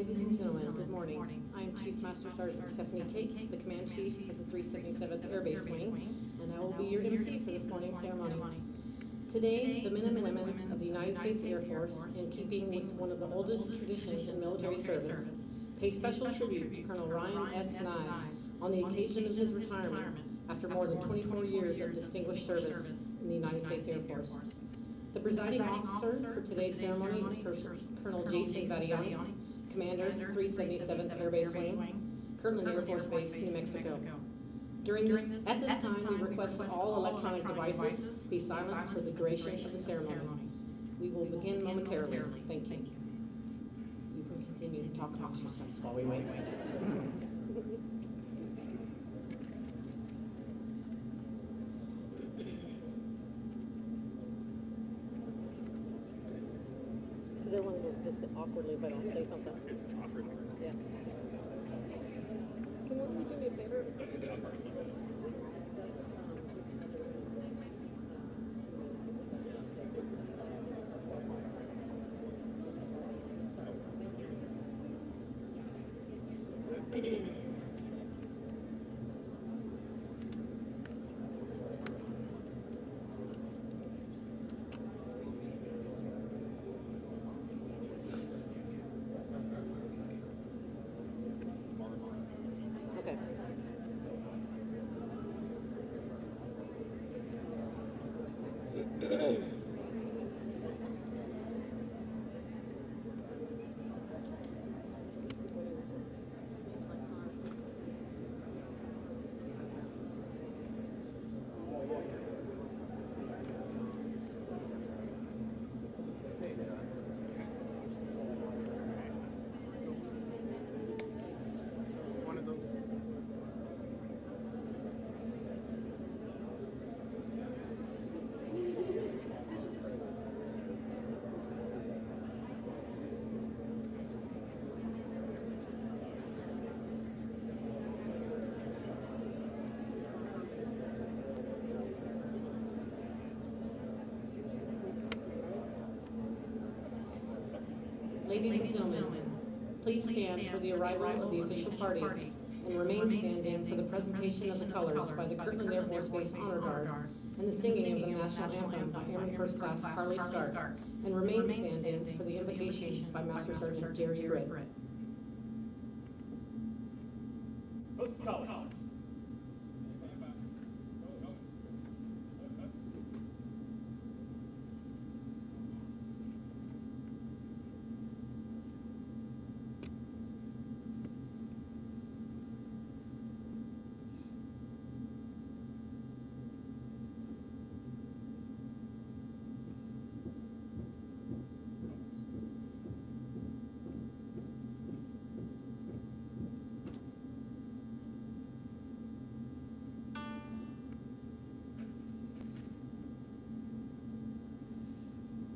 Ladies and gentlemen, good morning. I am Chief Master Sergeant Stephanie Cates, the Command Chief of the 377th Air Base Wing, and I will be your MC for this morning's ceremony. Today, the men and women of the United States Air Force, in keeping with one of the oldest traditions in military service, pay special tribute to Colonel Ryan S. Nye on the occasion of his retirement after more than 24 years of distinguished service in the United States Air Force. The presiding officer for today's ceremony is Colonel Jason Battioni, Commander, 377th Air Base Wing, Kirtland Air Force Base, New Mexico. At this time, we request that all electronic devices be silenced for the duration of the ceremony. We will begin momentarily. Thank you. You can continue to talk amongst yourselves while we wait. Because everyone was just awkwardly if I don't say something. Awkward? Yeah. Can one of you do me a favor? Okay. One of those. Ladies and gentlemen, please stand for the arrival of the official party and remain standing for the presentation of the colors by the Kirtland Air Force Base Honor Guard and the singing of the national anthem by Airman First Class Carly Stark, and remain standing for the invocation by Master Sergeant Jerry Britt. What's the colors?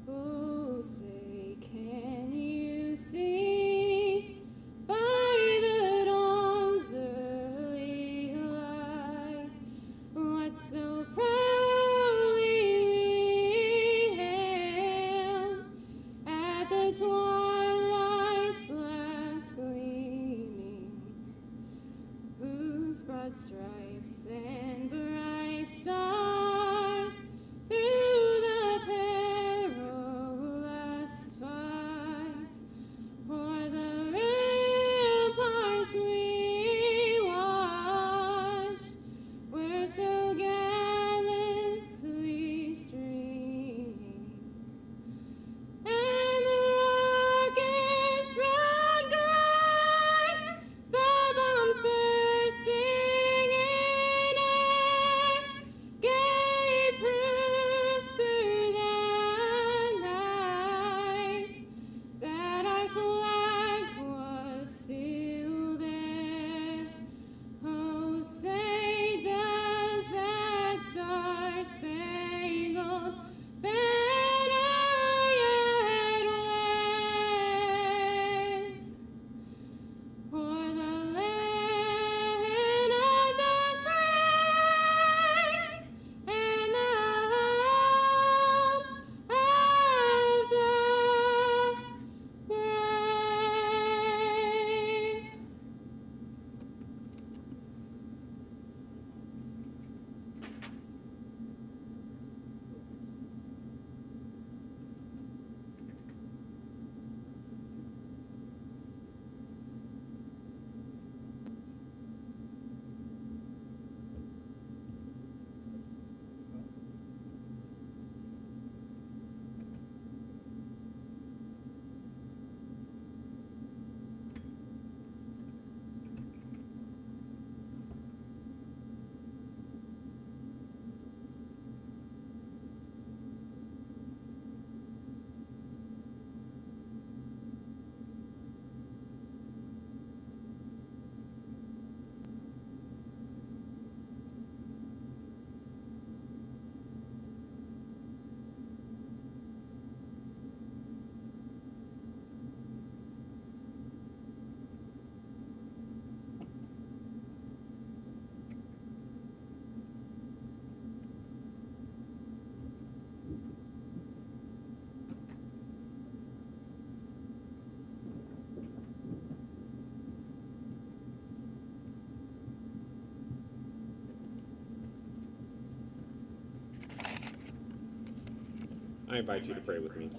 Oh, say, can you see by the dawn's early light what so proudly we hailed at the twilight's last gleaming, whose broad stripes and bright stars through the perilous fight o'er the ramparts we watched were so gallantly streaming, and the rockets round guard, the bombs bursting in I invite you to pray with me.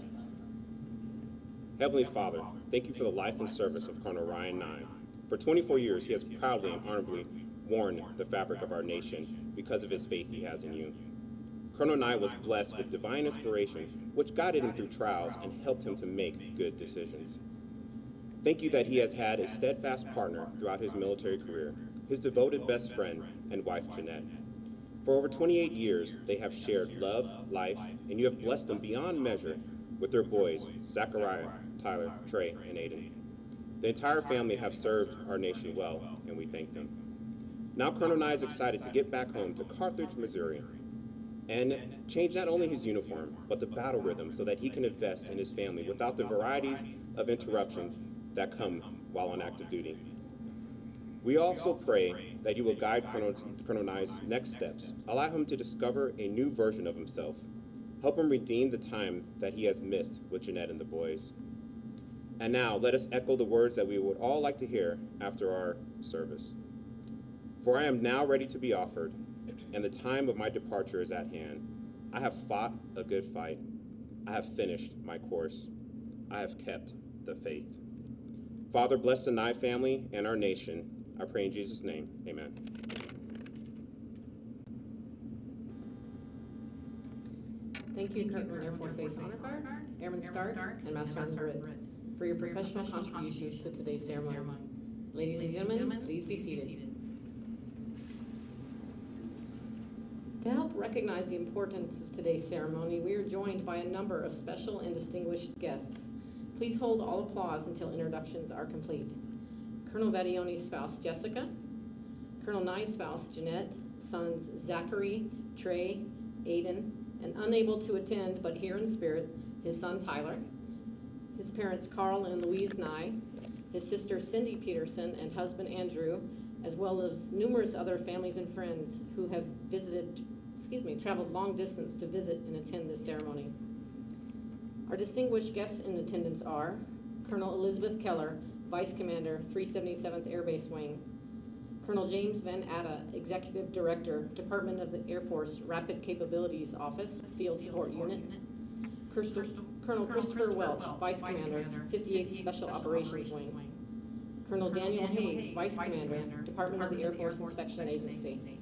Heavenly Father, thank you for the life and service of Colonel Ryan Nye. For 24 years, he has proudly and honorably worn the fabric of our nation because of his faith he has in you. Colonel Nye was blessed with divine inspiration, which guided him through trials and helped him to make good decisions. Thank you that he has had a steadfast partner throughout his military career, his devoted best friend and wife, Jeanette. For over 28 years, they have shared love, life, and you have blessed them beyond measure with their boys, Zachariah, Tyler, Trey, and Aiden. The entire family have served our nation well, and we thank them. Now Colonel Nye is excited to get back home to Carthage, Missouri, and change not only his uniform, but the battle rhythm so that he can invest in his family without the varieties of interruptions that come while on active duty. We also pray that you will guide Colonel Nye's next steps, allow him to discover a new version of himself, help him redeem the time that he has missed with Jeanette and the boys. And now, let us echo the words that we would all like to hear after our service. For I am now ready to be offered, and the time of my departure is at hand. I have fought a good fight. I have finished my course. I have kept the faith. Father, bless the Nye family and our nation. I pray in Jesus' name, amen. Thank you, Kirtland Air Force Base Honor Guard, Airman Stark, and Master Sergeant Britt, for your professional contributions to today's ceremony. Ladies and gentlemen, please be seated. To help recognize the importance of today's ceremony, we are joined by a number of special and distinguished guests. Please hold all applause until introductions are complete. Colonel Vattioni's spouse, Jessica, Colonel Nye's spouse, Jeanette, sons Zachary, Trey, Aiden, and unable to attend but here in spirit, his son Tyler, his parents Carl and Louise Nye, his sister Cindy Peterson and husband Andrew, as well as numerous other families and friends who have traveled long distance to visit and attend this ceremony. Our distinguished guests in attendance are Colonel Elizabeth Keller, Vice Commander, 377th Air Base Wing, Colonel James Van Atta, Executive Director, Department of the Air Force Rapid Capabilities Office, Field Support Unit, Colonel Christopher Welch, Vice Commander, 58th Special Operations Wing, Colonel Daniel Hayes, Vice Commander, Department of the Air Force Inspection Agency,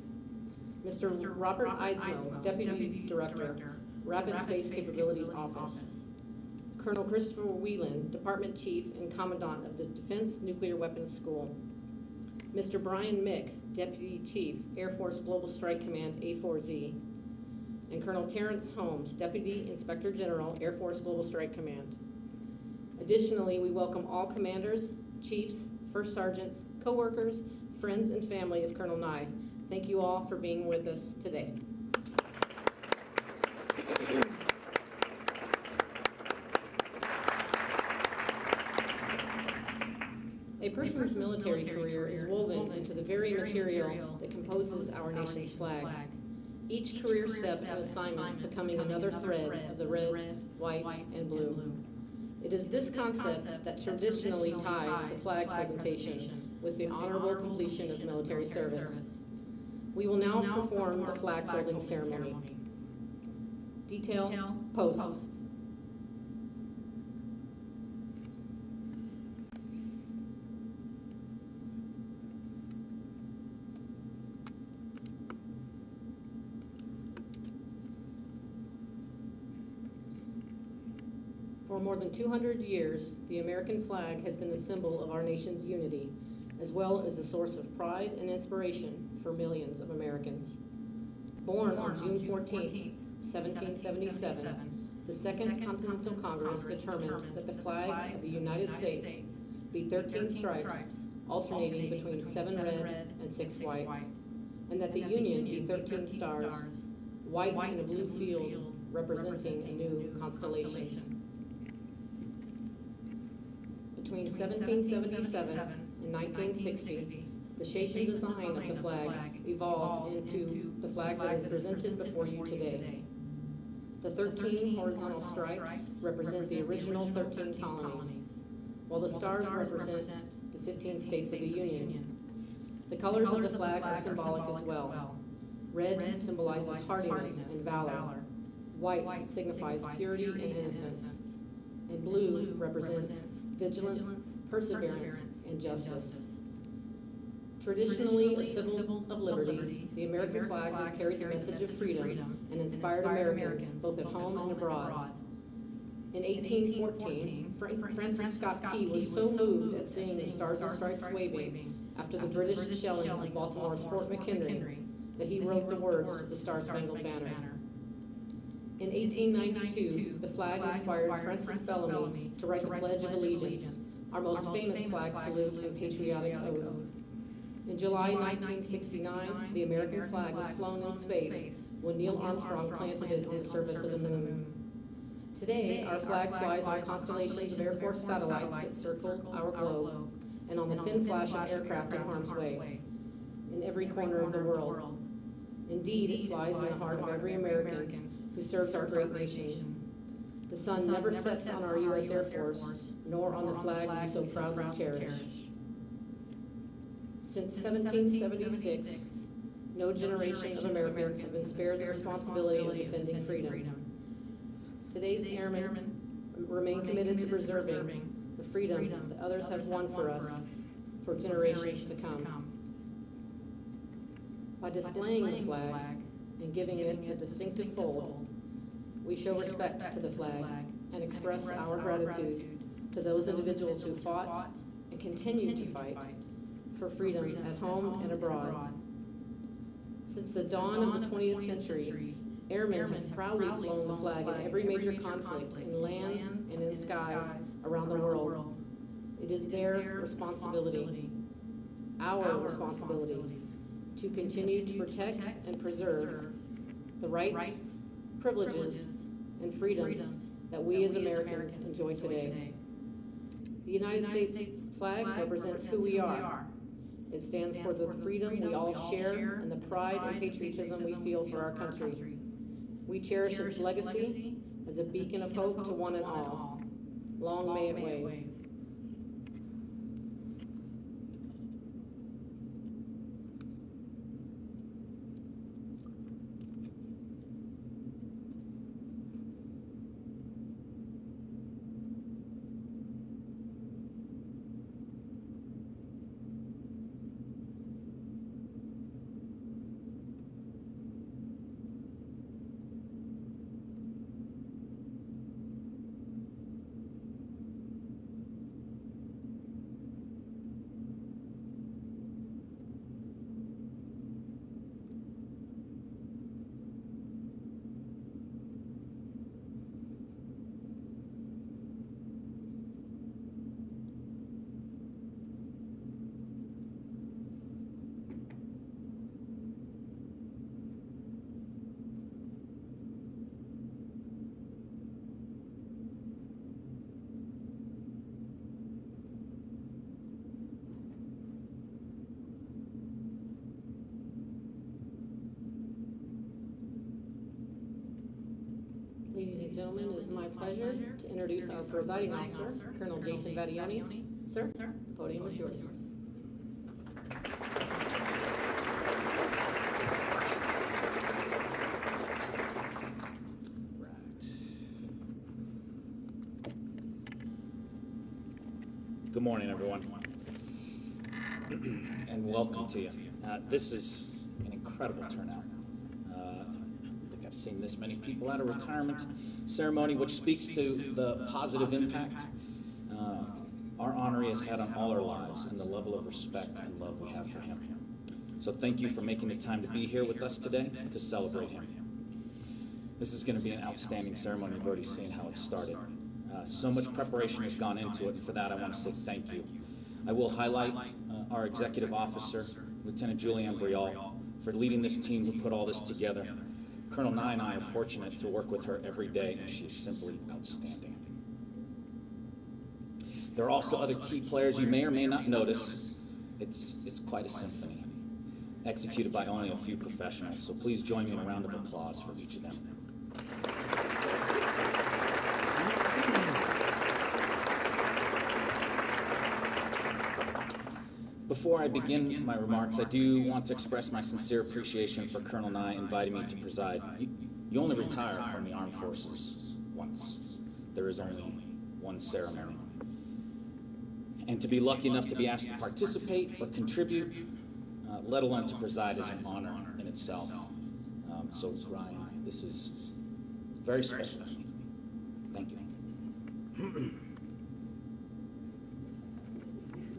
Mr. Robert Eidsmoe, Deputy Director, Rapid Space Capabilities Office, Colonel Christopher Whelan, Department Chief and Commandant of the Defense Nuclear Weapons School, Mr. Brian Mick, Deputy Chief, Air Force Global Strike Command A4Z, and Colonel Terrence Holmes, Deputy Inspector General, Air Force Global Strike Command. Additionally, we welcome all commanders, chiefs, first sergeants, co-workers, friends, and family of Colonel Nye. Thank you all for being with us today. A person's military career is woven into the very material that composes our nation's flag. Each career step and assignment becoming another thread of the red, white, and blue. It is this concept that traditionally ties the flag presentation with the honorable completion of military service. We will now perform the flag folding ceremony. Detail, post. For more than 200 years, the American flag has been the symbol of our nation's unity, as well as a source of pride and inspiration for millions of Americans. Born on June 14, 1777, the Second Continental Congress determined that the flag of the United States be 13 stripes, alternating between 7 red and 6 white, and that the Union be 13 stars, white in a blue field, representing a new constellation. Between 1777 and 1960, the shape and design of the flag evolved into the flag that is presented before you today. The 13 horizontal stripes represent the original 13 colonies, while the stars represent the 15 states of the Union. The colors of the flag are symbolic as well. Red symbolizes hardiness and valor. White signifies purity and innocence, and blue represents vigilance, perseverance, and justice. Traditionally a symbol of liberty, the American flag has carried the message of freedom and inspired Americans both at home and abroad. In 1814, Francis Scott Key was so moved at seeing the Stars and Stripes waving after the British shelling of Baltimore's Fort McHenry that he wrote the words to the Star-Spangled Banner. In 1892, the flag inspired Francis Bellamy to write the Pledge of Allegiance, our most famous flag salute and patriotic oath. In July 1969, the American flag was flown in space when Neil Armstrong planted it on the surface of the moon. Today, our flag flies on constellations of Air Force satellites that circle our globe, and on the thin flash of aircraft in harm's way, in every corner of the world. Indeed, it flies in the heart of every American who serves our great nation. The sun never sets on our U.S. Air Force, nor on the flag we so proudly cherish. Since 1776, no generation of Americans have been spared the responsibility of defending freedom. Today's airmen remain committed to preserving the freedom that others have won for us for generations to come. By displaying the flag and giving it a distinctive fold, we show respect to the flag and express our gratitude to those individuals who fought and continue to fight for freedom at home and abroad. Since the dawn of the 20th century, airmen have proudly flown the flag in every major conflict in land and in skies around the world. It is their responsibility, our responsibility, to continue to protect and preserve the rights, privileges, and freedoms that we as Americans enjoy today. The United States flag represents who we are. It stands for the freedom we all share and the pride and patriotism we feel for our country. We cherish its legacy as a beacon of hope to one and all. Long may it wave. Ladies and gentlemen, it is my pleasure to introduce our presiding officer, Colonel Jason Battioni. Sir, the podium is yours. Good morning, everyone, and welcome to you. This is an incredible turnout. I think I've seen this many people at a retirement ceremony, which speaks to the positive impact our honoree has had on all our lives and the level of respect and love we have for him. So thank you for making the time to be here with us today to celebrate him. This is going to be an outstanding ceremony. We've already seen how it started. So much preparation has gone into it, and for that I want to say thank you. I will highlight our executive officer, Lieutenant Julianne Brial, for leading this team who put all this together. Colonel Nye and I are fortunate to work with her every day, and she's simply outstanding. There are also other key players you may or may not notice. It's quite a symphony, executed by only a few professionals, so please join me in a round of applause for each of them. Before I begin my remarks, I do want to express my sincere appreciation for Colonel Nye inviting me to preside. You You only retire from the armed forces once. There is only one ceremony. And to be lucky enough to be asked to participate or contribute, let alone to preside, is an honor in itself. So Ryan, this is very special to me. Thank you.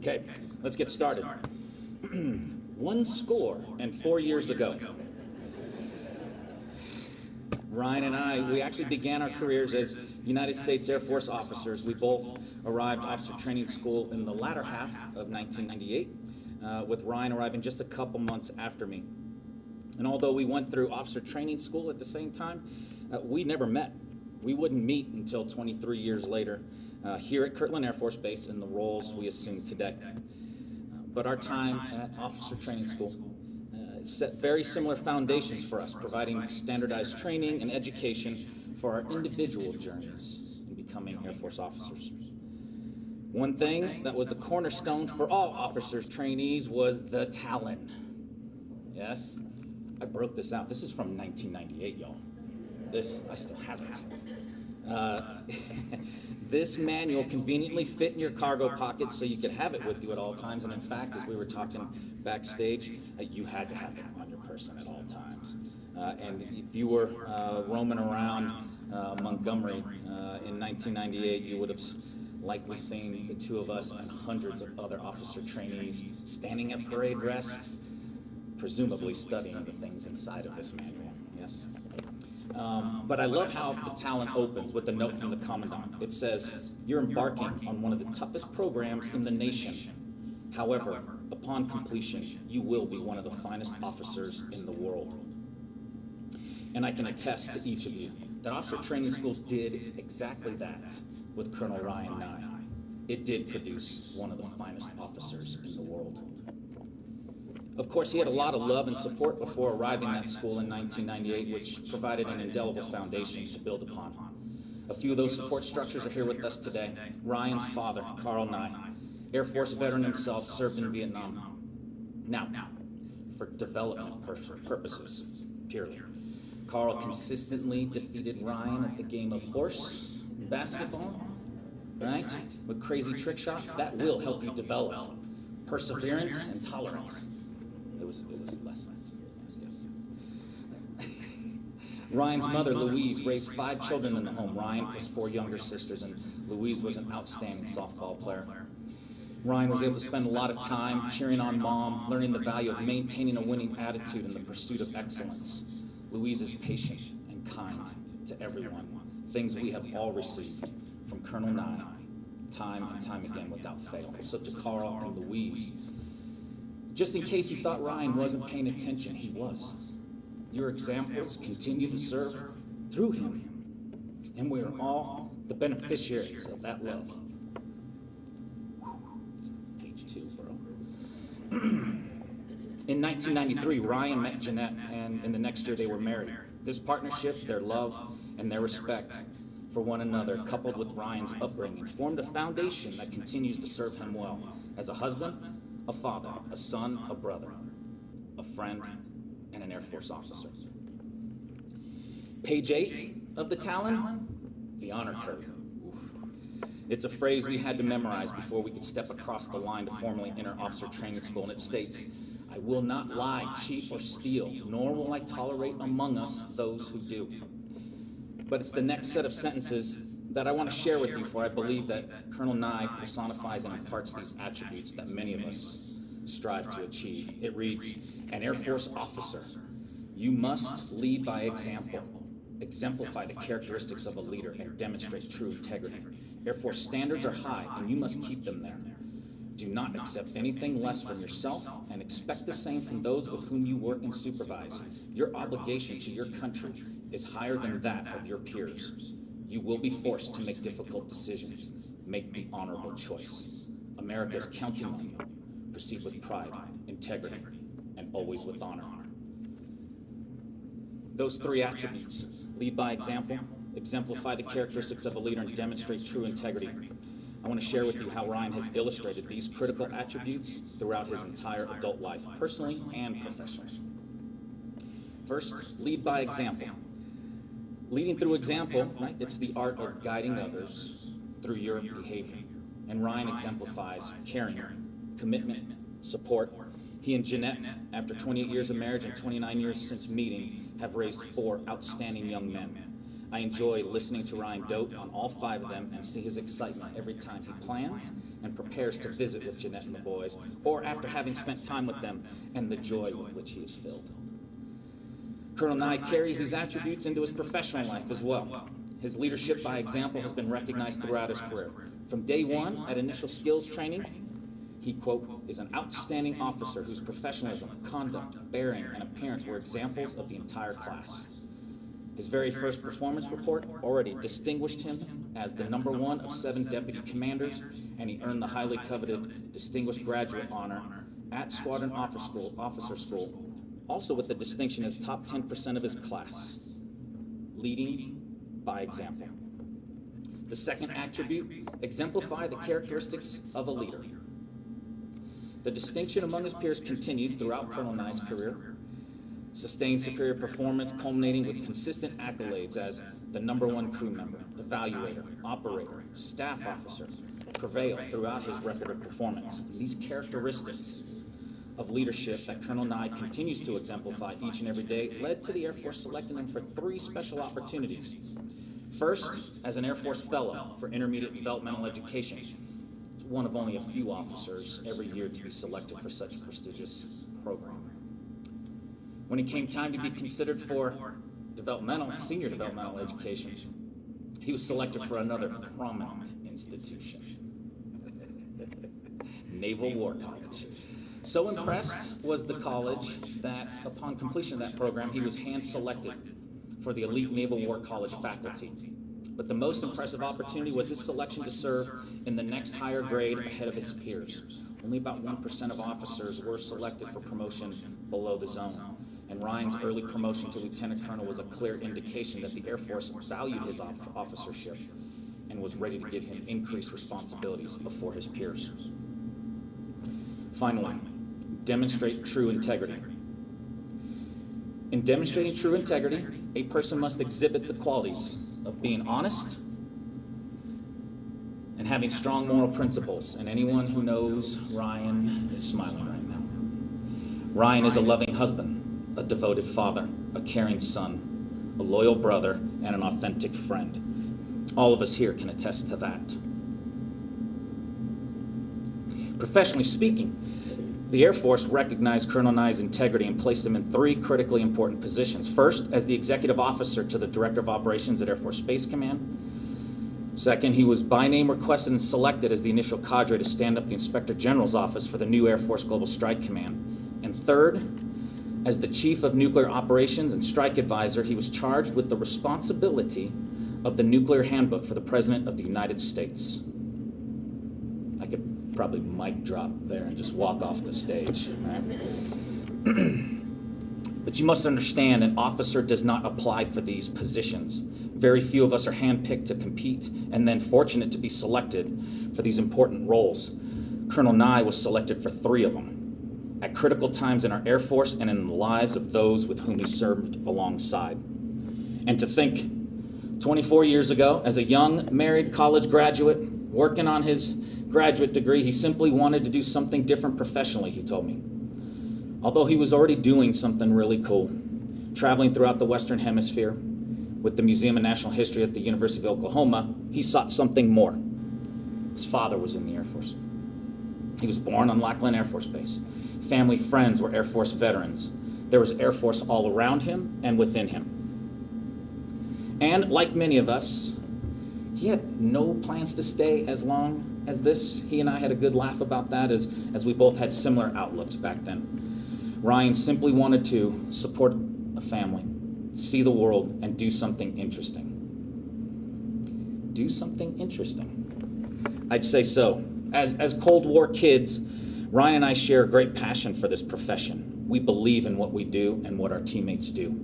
Okay, let's get started. 104 years ago, Ryan and I, we actually began our careers as United States Air Force officers. We both arrived officer training school in the latter half of 1998, with Ryan arriving just a couple months after me. And although we went through officer training school at the same time, we never met. We wouldn't meet until 23 years later here at Kirtland Air Force Base in the roles we assume today. But our time at officer training school set very similar foundations for us, providing standardized training and education for our individual journeys in becoming Air Force officers. One thing that was the cornerstone for all officers trainees was the Talon. Yes, I broke this out. This is from 1998, y'all. I still have it. This manual conveniently fit in your cargo pocket so you could have it with you at all times. And in fact, as we were talking backstage, you had to have it on your person at all times. And if you were roaming around Montgomery in 1998, you would have likely seen the two of us and hundreds of other officer trainees standing at parade rest, presumably studying the things inside of this manual. Yes. But I love how the Talon opens with a note from the Commandant. It says, "You're embarking on one of the toughest programs in the nation. However, upon completion, you will be one of the finest officers in the world." And I can attest to each of you that officer training school did exactly that with Colonel Ryan Nye. It did produce one of the finest officers in the world. Of course, he had a lot of love and support before arriving at school in 1998, which provided an indelible foundation to build upon. A few of those support structures are here with us today. Ryan's father, Carl Nye, Air Force veteran himself, served in Vietnam. Now, for development purposes, purely, Carl consistently defeated Ryan at the game of horse basketball, right? With crazy trick shots. That will help you develop perseverance and tolerance. It was lessons. Yes. Ryan's mother, Louise, raised 5 children in the home. Ryan plus 4 younger sisters, and Louise was an outstanding softball player. Ryan was able to spend a lot of time cheering on Mom, learning the value of maintaining a winning attitude in the pursuit of excellence. Louise is patient and kind to everyone, things we have all received from Colonel Nye, time and time again without fail. So to Carl and Louise, just in case you thought Ryan wasn't paying attention, he was. Your examples continue to serve through him, and we are all the beneficiaries of that love. Page 2, bro. In 1993, Ryan met Jeanette, and in the next year they were married. This partnership, their love, and their respect for one another, coupled with Ryan's upbringing, formed a foundation that continues to serve him well as a husband, a father, a son, a brother, a friend, and an Air Force officer. Page 8 of the Talon, the honor code. Oof. It's a phrase we had to memorize before we could step across the line to formally enter officer training school, and it states, "I will not lie, cheat, or steal, nor will I tolerate among us those who do." But it's the next set of sentences that I want to share with you, for I believe that Colonel Nye personifies and imparts these attributes that many of us strive to achieve. It reads, "An Air Force officer, you must lead by example, exemplify the characteristics of a leader, and demonstrate true integrity. Air Force standards are high, and you must keep them there. Do not accept anything less from yourself, and expect the same from those with whom you work and supervise. Your obligation to your country is higher than that of your peers. You will be forced to make difficult decisions. Make the honorable choice. America is counting on you. Proceed with pride, integrity, and always with honor." Those 3 attributes, lead by example, exemplify the characteristics of a leader, and demonstrate true integrity. I want to share with you how Ryan has illustrated these critical attributes throughout his entire adult life, personally and professionally. First, lead by example. Leading through example, right? It's the art of guiding others through your behavior. And Ryan exemplifies caring, commitment, support. He and Jeanette, after 28 years of marriage and 29 years since meeting, have raised 4 outstanding young men. I enjoy listening to Ryan dote on all 5 of them and see his excitement every time he plans and prepares to visit with Jeanette and the boys, or after having spent time with them, and the joy with which he is filled. Colonel Nye carries these attributes into his professional life as well. His leadership by example has been recognized throughout his career. From day one at initial skills training, he, quote, is an outstanding officer whose professionalism, conduct, bearing, and appearance were examples of the entire class. His very first performance report already distinguished him as the #1 of 7 deputy commanders, and he earned the highly coveted Distinguished Graduate honor at Squadron Officer School, also with the distinction as top 10% of his class, leading by example. The second attribute, exemplify the characteristics of a leader. The distinction among his peers continued throughout Colonel Nye's career. Sustained superior performance culminating with consistent accolades as the #1 crew member, evaluator, operator, staff officer, prevail throughout his record of performance. These characteristics of leadership that Colonel Nye continues to exemplify each and every day led to the Air Force selecting him for 3 special opportunities. First, as an Air Force Fellow for Intermediate Developmental Education. It's one of only a few officers every year to be selected for such a prestigious program. When it came time to be considered for senior developmental education, he was selected for another prominent institution, Naval War College. So impressed was the college that upon completion of that program, he was hand-selected for the elite Naval War College faculty. But the most impressive opportunity was his selection to serve in the next higher grade ahead of his peers. Only about 1% of officers were selected for promotion below the zone. And Ryan's early promotion to lieutenant colonel was a clear indication that the Air Force valued his officership and was ready to give him increased responsibilities before his peers. Finally, demonstrate true integrity. In demonstrating true integrity, a person must exhibit the qualities of being honest and having strong moral principles. And anyone who knows Ryan is smiling right now. Ryan is a loving husband, a devoted father, a caring son, a loyal brother, and an authentic friend. All of us here can attest to that. Professionally speaking, the Air Force recognized Colonel Nye's integrity and placed him in 3 critically important positions. First, as the executive officer to the Director of Operations at Air Force Space Command. Second, he was by name requested and selected as the initial cadre to stand up the Inspector General's office for the new Air Force Global Strike Command. And third, as the Chief of Nuclear Operations and Strike Advisor, he was charged with the responsibility of the Nuclear Handbook for the President of the United States. I could probably mic drop there and just walk off the stage, right? But you must understand, an officer does not apply for these positions. Very few of us are handpicked to compete and then fortunate to be selected for these important roles. Colonel Nye was selected for 3 of them at critical times in our Air Force and in the lives of those with whom he served alongside. And to think, 24 years ago, as a young married college graduate working on his graduate degree, he simply wanted to do something different professionally, he told me. Although he was already doing something really cool, traveling throughout the Western Hemisphere with the Museum of National History at the University of Oklahoma, he sought something more. His father was in the Air Force. He was born on Lackland Air Force Base. Family friends were Air Force veterans. There was Air Force all around him and within him. And like many of us, he had no plans to stay as long as this. He and I had a good laugh about that as we both had similar outlooks back then. Ryan simply wanted to support a family, see the world, and do something interesting. Do something interesting. I'd say so. As Cold War kids, Ryan and I share a great passion for this profession. We believe in what we do and what our teammates do.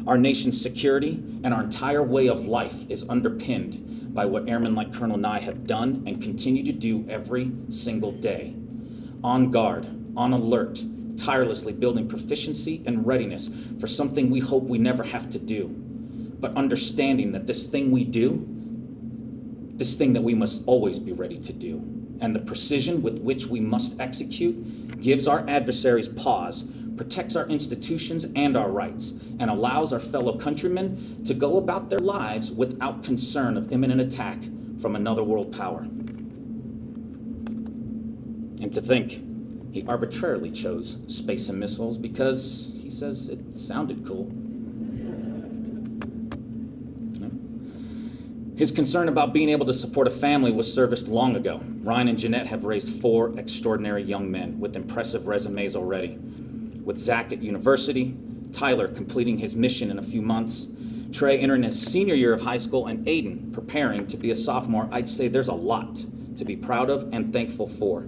Our nation's security and our entire way of life is underpinned by what airmen like Colonel Nye have done and continue to do every single day. On guard, on alert, tirelessly building proficiency and readiness for something we hope we never have to do. but understanding that this thing we do, this thing that we must always be ready to do, and the precision with which we must execute, gives our adversaries pause, protects our institutions and our rights, and allows our fellow countrymen to go about their lives without concern of imminent attack from another world power. And to think, he arbitrarily chose space and missiles because he says it sounded cool. His concern about being able to support a family was serviced long ago. Ryan and Jeanette have raised 4 extraordinary young men with impressive resumes already. With Zach at university, Tyler completing his mission in a few months, Trey entering his senior year of high school, and Aiden preparing to be a sophomore, I'd say there's a lot to be proud of and thankful for.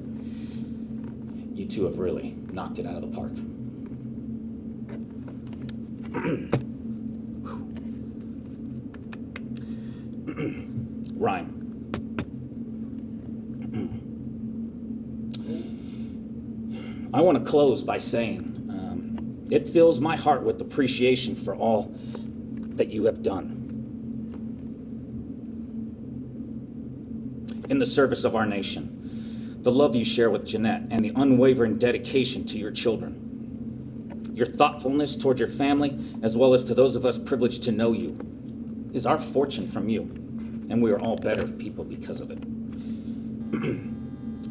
You two have really knocked it out of the park. Ryan. I want to close by saying it fills my heart with appreciation for all that you have done in the service of our nation, the love you share with Jeanette, and the unwavering dedication to your children. Your thoughtfulness toward your family, as well as to those of us privileged to know you, is our fortune from you, and we are all better people because of it.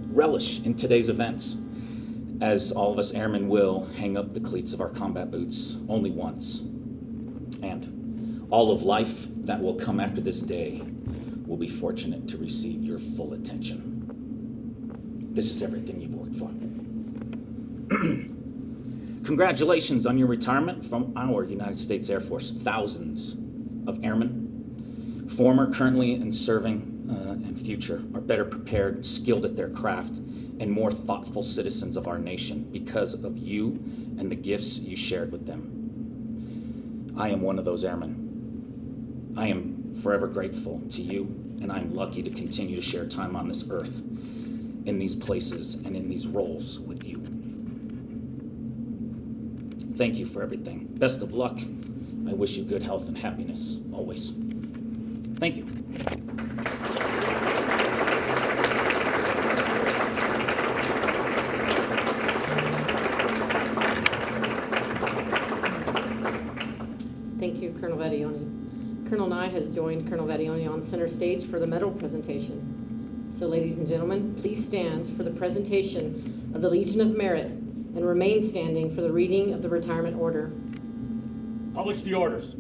Relish in today's events, as all of us airmen will hang up the cleats of our combat boots only once. And all of life that will come after this day will be fortunate to receive your full attention. This is everything you've worked for. Congratulations on your retirement from our United States Air Force. Thousands of airmen, former, currently, and serving, and future, are better prepared, skilled at their craft, and more thoughtful citizens of our nation because of you and the gifts you shared with them. I am one of those airmen. I am forever grateful to you, and I'm lucky to continue to share time on this earth, in these places, and in these roles with you. Thank you for everything. Best of luck. I wish you good health and happiness, always. Thank you. Thank you, Colonel Vettione. Colonel Nye has joined Colonel Vettione on center stage for the medal presentation. So, ladies and gentlemen, please stand for the presentation of the Legion of Merit and remain standing for the reading of the retirement order. Publish the orders.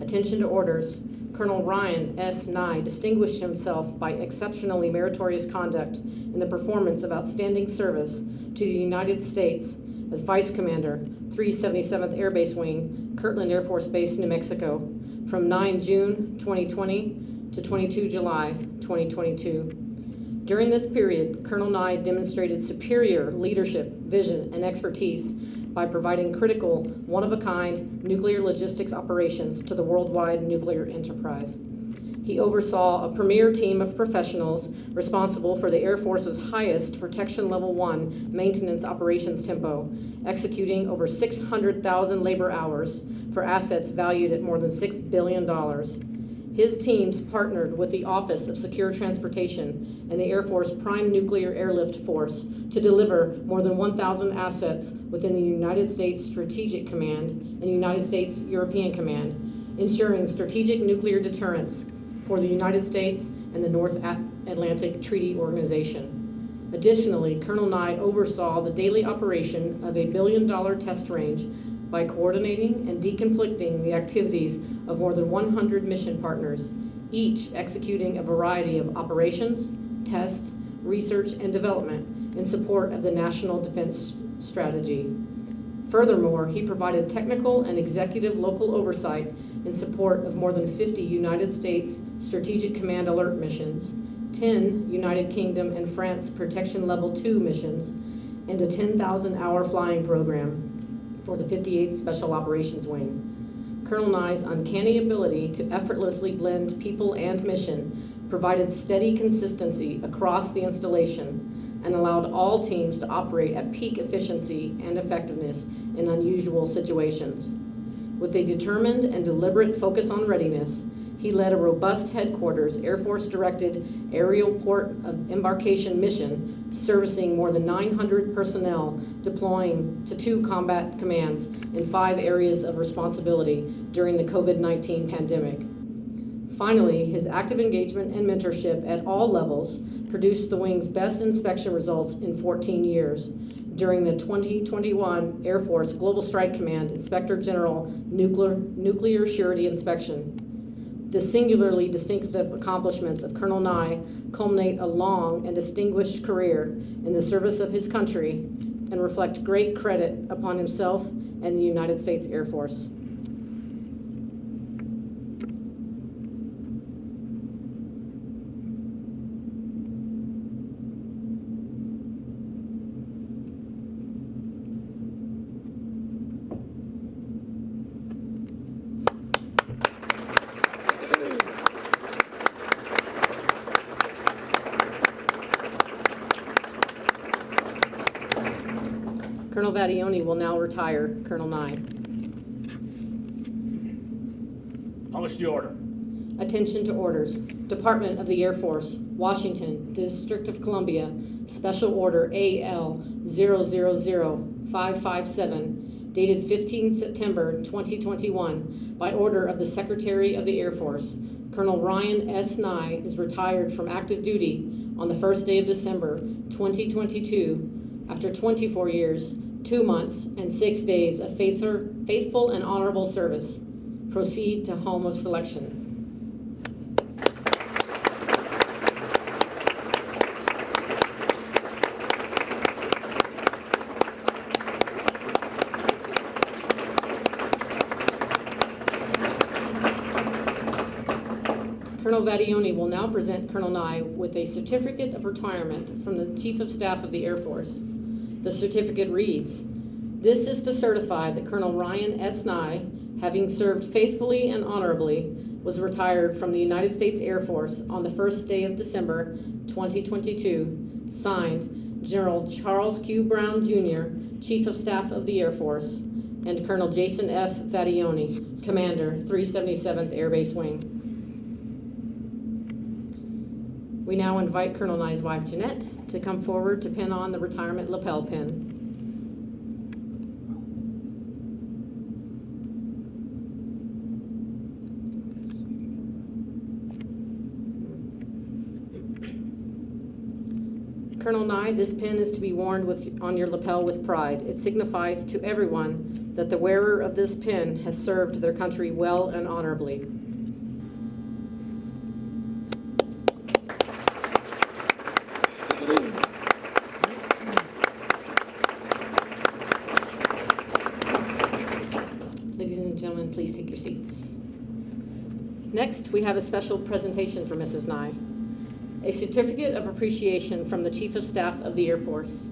Attention to orders. Colonel Ryan S. Nye distinguished himself by exceptionally meritorious conduct in the performance of outstanding service to the United States as Vice Commander, 377th Air Base Wing, Kirtland Air Force Base, New Mexico, from 9 June 2020 to 22 July 2022. During this period, Colonel Nye demonstrated superior leadership, vision, and expertise by providing critical, one-of-a-kind nuclear logistics operations to the worldwide nuclear enterprise. He oversaw a premier team of professionals responsible for the Air Force's highest Protection Level 1 maintenance operations tempo, executing over 600,000 labor hours for assets valued at more than $6 billion. His teams partnered with the Office of Secure Transportation and the Air Force Prime Nuclear Airlift Force to deliver more than 1,000 assets within the United States Strategic Command and United States European Command, ensuring strategic nuclear deterrence for the United States and the North Atlantic Treaty Organization. Additionally, Colonel Nye oversaw the daily operation of a $1 billion test range by coordinating and deconflicting the activities of more than 100 mission partners, each executing a variety of operations, test, research, and development in support of the National Defense Strategy. Furthermore, he provided technical and executive local oversight in support of more than 50 United States Strategic Command Alert missions, 10 United Kingdom and France Protection Level 2 missions, and a 10,000-hour flying program for the 58th Special Operations Wing. Colonel Nye's uncanny ability to effortlessly blend people and mission provided steady consistency across the installation and allowed all teams to operate at peak efficiency and effectiveness in unusual situations. With a determined and deliberate focus on readiness, he led a robust headquarters Air Force-directed aerial port of embarkation mission servicing more than 900 personnel, deploying to 2 combat commands in 5 areas of responsibility during the COVID-19 pandemic. Finally, his active engagement and mentorship at all levels produced the wing's best inspection results in 14 years during the 2021 Air Force Global Strike Command Inspector General Nuclear Surety Inspection. The singularly distinctive accomplishments of Colonel Nye culminate a long and distinguished career in the service of his country and reflect great credit upon himself and the United States Air Force. Colonel Vadioni will now retire Colonel Nye. Publish the order. Attention to orders. Department of the Air Force, Washington, District of Columbia, Special Order AL000557, dated 15 September 2021, by order of the Secretary of the Air Force. Colonel Ryan S. Nye is retired from active duty on the first day of December 2022 after 24 years, 2 months, and 6 days of faithful and honorable service. Proceed to home of selection. Colonel Vadioni will now present Colonel Nye with a certificate of retirement from the Chief of Staff of the Air Force. The certificate reads, "This is to certify that Colonel Ryan S. Nye, having served faithfully and honorably, was retired from the United States Air Force on the first day of December 2022, signed General Charles Q. Brown, Jr., Chief of Staff of the Air Force, and Colonel Jason F. Vadioni, Commander, 377th Air Base Wing." We now invite Colonel Nye's wife, Jeanette, to come forward to pin on the retirement lapel pin. Colonel Nye, this pin is to be worn on your lapel with pride. It signifies to everyone that the wearer of this pin has served their country well and honorably. Ladies and gentlemen, please take your seats. Next, we have a special presentation for Mrs. Nye. A certificate of appreciation from the Chief of Staff of the Air Force.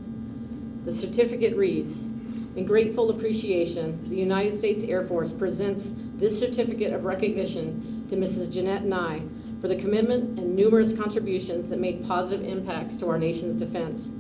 The certificate reads, "In grateful appreciation, the United States Air Force presents this certificate of recognition to Mrs. Jeanette Nye for the commitment and numerous contributions that made positive impacts to our nation's defense.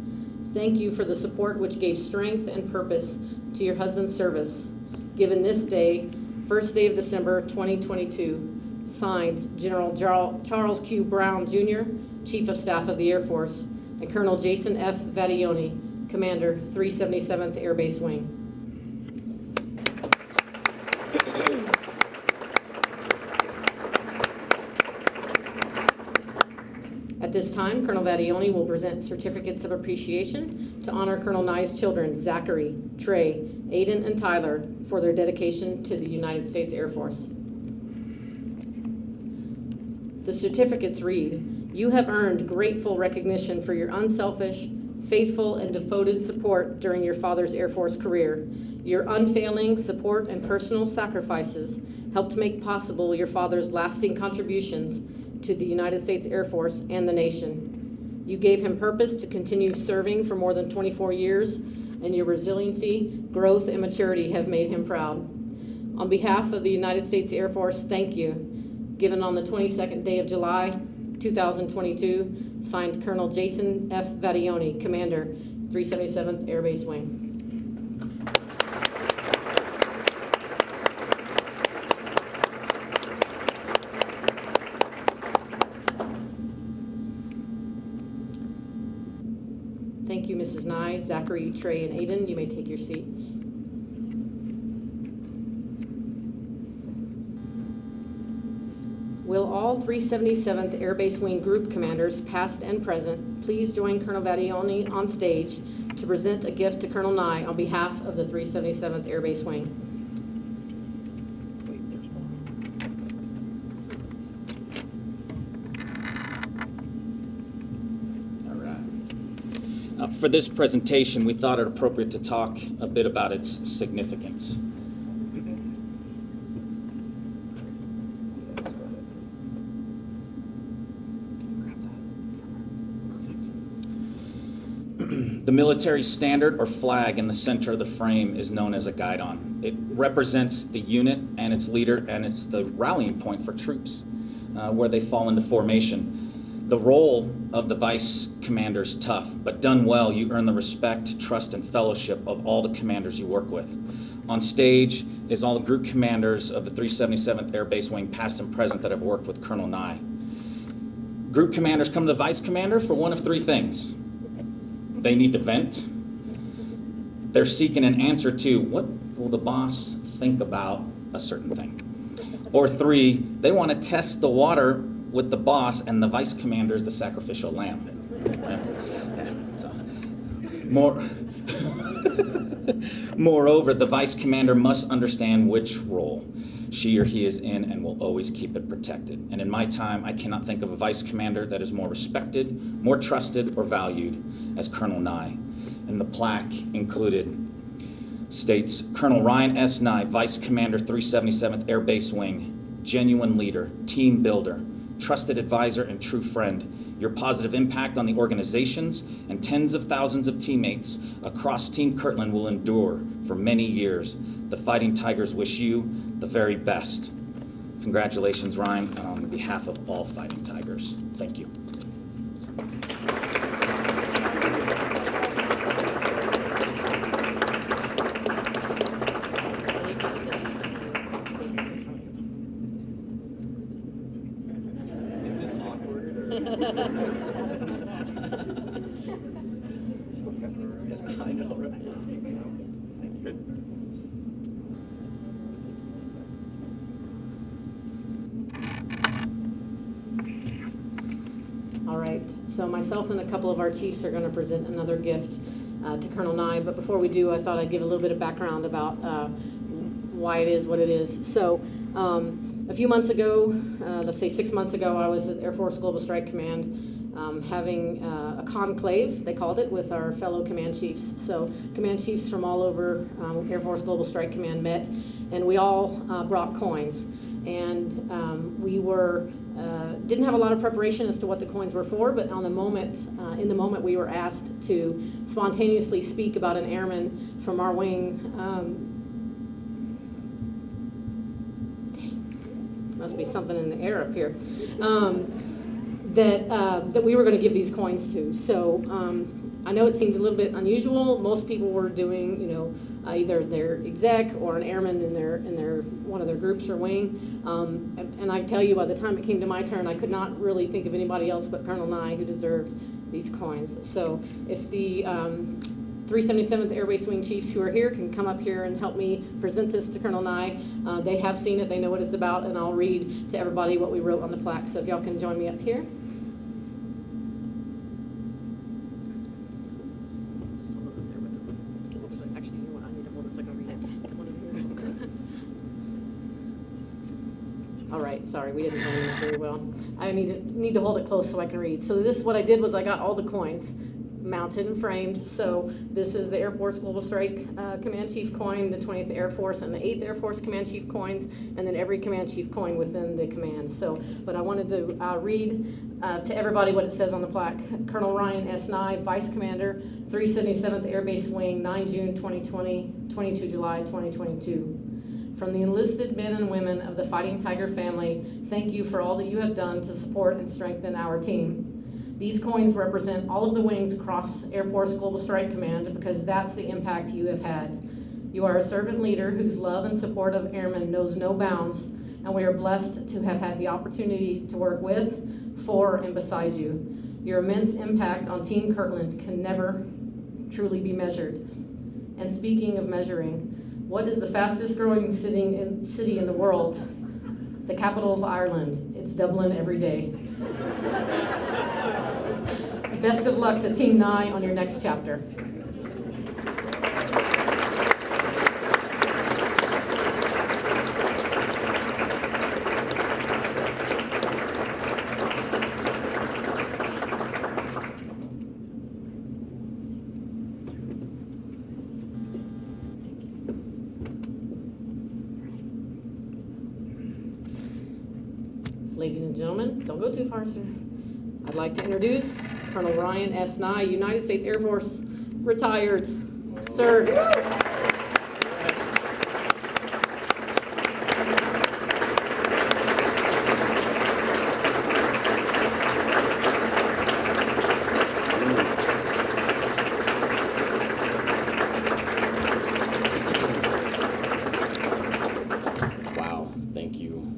Thank you for the support which gave strength and purpose to your husband's service. Given this day, first day of December 2022, signed General Charles Q. Brown, Jr., Chief of Staff of the Air Force, and Colonel Jason F. Vadioni, Commander, 377th Air Base Wing." At this time, Colonel Vadioni will present certificates of appreciation to honor Colonel Nye's children, Zachary, Trey, Aiden, and Tyler, for their dedication to the United States Air Force. The certificates read, "You have earned grateful recognition for your unselfish, faithful, and devoted support during your father's Air Force career. Your unfailing support and personal sacrifices helped make possible your father's lasting contributions to the United States Air Force and the nation. You gave him purpose to continue serving for more than 24 years, and your resiliency, growth, and maturity have made him proud. On behalf of the United States Air Force, thank you." Given on the 22nd day of July, 2022, signed Colonel Jason F. Vadioni, Commander, 377th Air Base Wing. Thank you, Mrs. Nye, Zachary, Trey, and Aiden. You may take your seats. Will all 377th Air Base Wing Group Commanders, past and present, please join Colonel Vadioni on stage to present a gift to Colonel Nye on behalf of the 377th Air Base Wing. Wait, there's more. All right. For this presentation, we thought it appropriate to talk a bit about its significance. The military standard or flag in the center of the frame is known as a guidon. It represents the unit and its leader, and it's the rallying point for troops where they fall into formation. The role of the vice commander is tough, but done well, you earn the respect, trust, and fellowship of all the commanders you work with. On stage is all the group commanders of the 377th Air Base Wing, past and present, that have worked with Colonel Nye. Group commanders come to the vice commander for one of three things. They need to vent. They're seeking an answer to, what will the boss think about a certain thing? Or three, they want to test the water with the boss, and the vice commander is the sacrificial lamb. So, moreover, the vice commander must understand which role she or he is in and will always keep it protected. And in my time, I cannot think of a vice commander that is more respected, more trusted, or valued as Colonel Nye. And the plaque included states, Colonel Ryan S. Nye, Vice Commander 377th Air Base Wing, genuine leader, team builder, trusted advisor, and true friend. Your positive impact on the organizations and tens of thousands of teammates across Team Kirtland will endure for many years. The Fighting Tigers wish you the very best. Congratulations, Ryan, and on behalf of all Fighting Tigers, thank you. Is this awkward? I know, right? All right, so myself and a couple of our chiefs are going to present another gift to Colonel Nye, but before we do, I thought I'd give a little bit of background about why it is what it is. So a few months ago, let's say 6 months ago, I was at Air Force Global Strike Command having a conclave, they called it, with our fellow command chiefs. So command chiefs from all over Air Force Global Strike Command met, and we all brought coins. And we were didn't have a lot of preparation as to what the coins were for, but on the moment, in the moment, we were asked to spontaneously speak about an airman from our wing. Must be something in the air up here. That we were going to give these coins to. So I know it seemed a little bit unusual. Most people were doing, either their exec or an airman in their one of their groups or wing. And I tell you, by the time it came to my turn, I could not really think of anybody else but Colonel Nye who deserved these coins. So if the 377th Air Base Wing chiefs who are here can come up here and help me present this to Colonel Nye. They have seen it, they know what it's about, and I'll read to everybody what we wrote on the plaque. So if y'all can join me up here. All right, sorry, we didn't plan this very well. I need to hold it close so I can read. So what I did was I got all the coins mounted and framed. So this is the Air Force Global Strike Command Chief coin, the 20th Air Force and the 8th Air Force Command Chief coins, and then every Command Chief coin within the command. So, but I wanted to read to everybody what it says on the plaque. Colonel Ryan S. Nye, Vice Commander, 377th Air Base Wing, 9 June 2020, 22 July 2022. From the enlisted men and women of the Fighting Tiger family, thank you for all that you have done to support and strengthen our team. These coins represent all of the wings across Air Force Global Strike Command because that's the impact you have had. You are a servant leader whose love and support of airmen knows no bounds, and we are blessed to have had the opportunity to work with, for and beside you. Your immense impact on Team Kirtland can never truly be measured. And speaking of measuring, what is the fastest growing city in the world? The capital of Ireland. It's Dublin every day. Best of luck to Team Nye on your next chapter. Ladies and gentlemen, don't go too far, sir. I'd like to introduce Colonel Ryan S. Nye, United States Air Force, retired. Sir. Wow, thank you.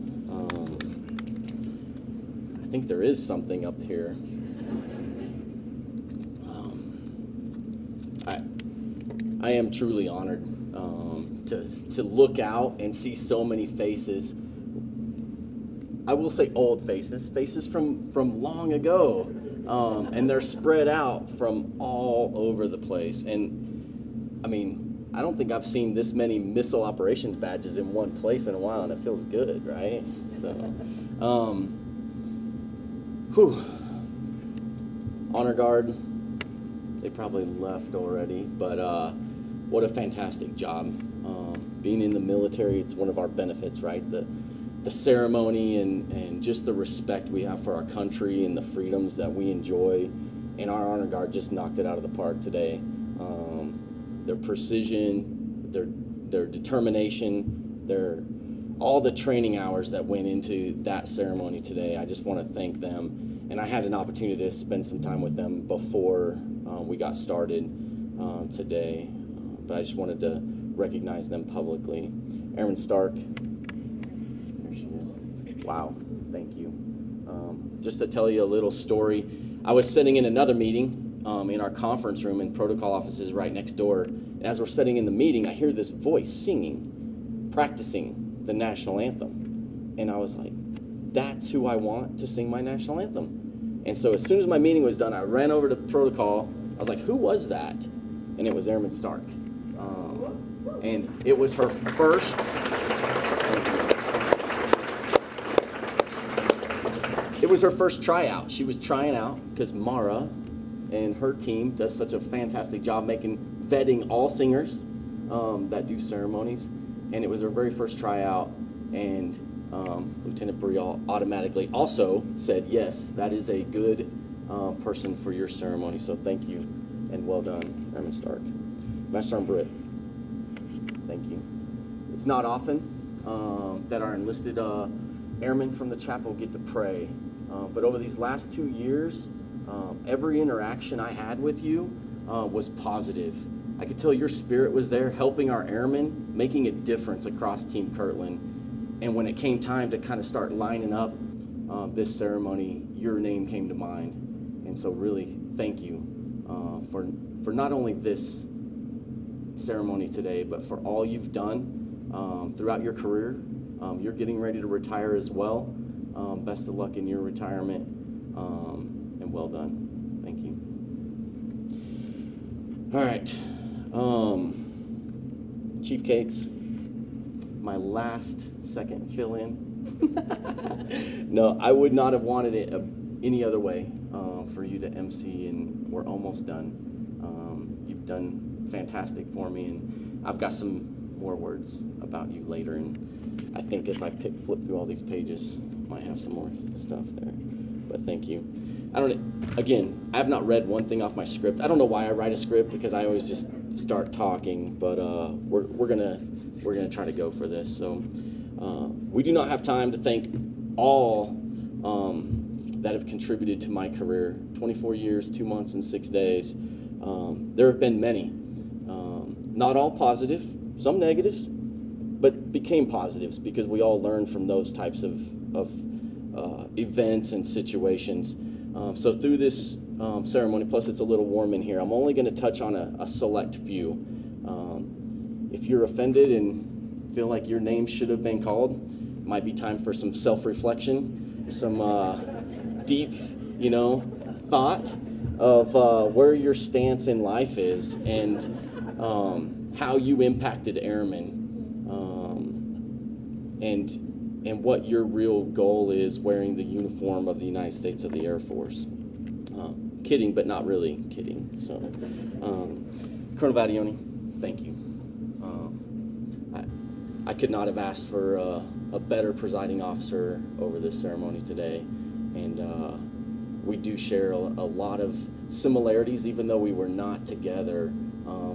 I think there is something up here. I am truly honored to look out and see so many faces. I will say old faces from long ago, and they're spread out from all over the place. And I mean, I don't think I've seen this many missile operations badges in one place in a while, and it feels good, right? So, Honor Guard, they probably left already, but what a fantastic job. Being in the military, it's one of our benefits, right? The ceremony and just the respect we have for our country and the freedoms that we enjoy. And our Honor Guard just knocked it out of the park today. Their precision, their determination, all the training hours that went into that ceremony today, I just want to thank them. And I had an opportunity to spend some time with them before we got started today, but I just wanted to recognize them publicly. Airman Stark, there she is. Wow, thank you. Just to tell you a little story, I was sitting in another meeting in our conference room, and protocol office is right next door. And as we're sitting in the meeting, I hear this voice singing, practicing the national anthem. And I was like, that's who I want to sing my national anthem. And so as soon as my meeting was done, I ran over to protocol. I was like, who was that? And it was Airman Stark. And it was her first, tryout. She was trying out because Mara and her team does such a fantastic job vetting all singers that do ceremonies. And it was her very first tryout, and Lieutenant Brial automatically also said, yes, that is a good person for your ceremony. So thank you, and well done, Airman Stark. Master Sergeant Britt, thank you. It's not often that our enlisted airmen from the chapel get to pray, but over these last 2 years, every interaction I had with you was positive. I could tell your spirit was there, helping our airmen, making a difference across Team Kirtland. And when it came time to kind of start lining up this ceremony, your name came to mind. And so really, thank you for not only this ceremony today, but for all you've done throughout your career. You're getting ready to retire as well. Best of luck in your retirement, and well done. Thank you. All right. Chief Cakes, my last second fill-in. No, I would not have wanted it any other way for you to MC, and we're almost done. You've done fantastic for me, and I've got some more words about you later, and I think if I flip through all these pages, I might have some more stuff there, but thank you. I have not read one thing off my script. I don't know why I write a script, because I always just start talking, but we're gonna try to go for this. So we do not have time to thank all that have contributed to my career. 24 years, 2 months, and 6 days. There have been many, not all positive, some negatives, but became positives because we all learned from those types of events and situations. So through this ceremony, plus it's a little warm in here, I'm only going to touch on a select few. If you're offended and feel like your name should have been called, it might be time for some self-reflection, some deep, thought of where your stance in life is and how you impacted airmen, and what your real goal is wearing the uniform of the United States of the Air Force. Kidding, but not really kidding. So, Colonel Vadioni, thank you. I could not have asked for a better presiding officer over this ceremony today, and we do share a lot of similarities, even though we were not together.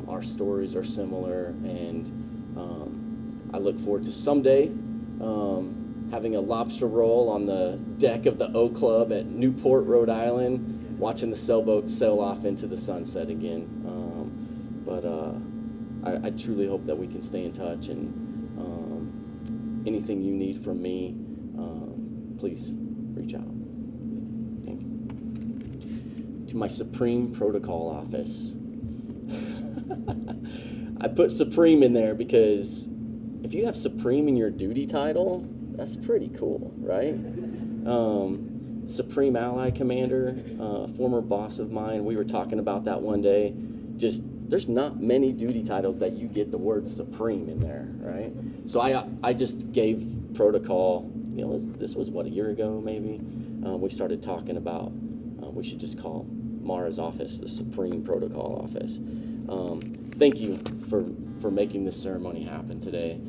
Our stories are similar, and I look forward to someday having a lobster roll on the deck of the O Club at Newport, Rhode Island, watching the sailboat sail off into the sunset again. But I truly hope that we can stay in touch, and anything you need from me, please reach out. Thank you. To my Supreme Protocol Office. I put Supreme in there because if you have Supreme in your duty title, that's pretty cool, right? Supreme Ally Commander, former boss of mine, we were talking about that one day. Just, there's not many duty titles that you get the word Supreme in there, right? So I just gave protocol, this was what, a year ago maybe? We started talking about, we should just call Mara's office the Supreme Protocol Office. Thank you for making this ceremony happen today.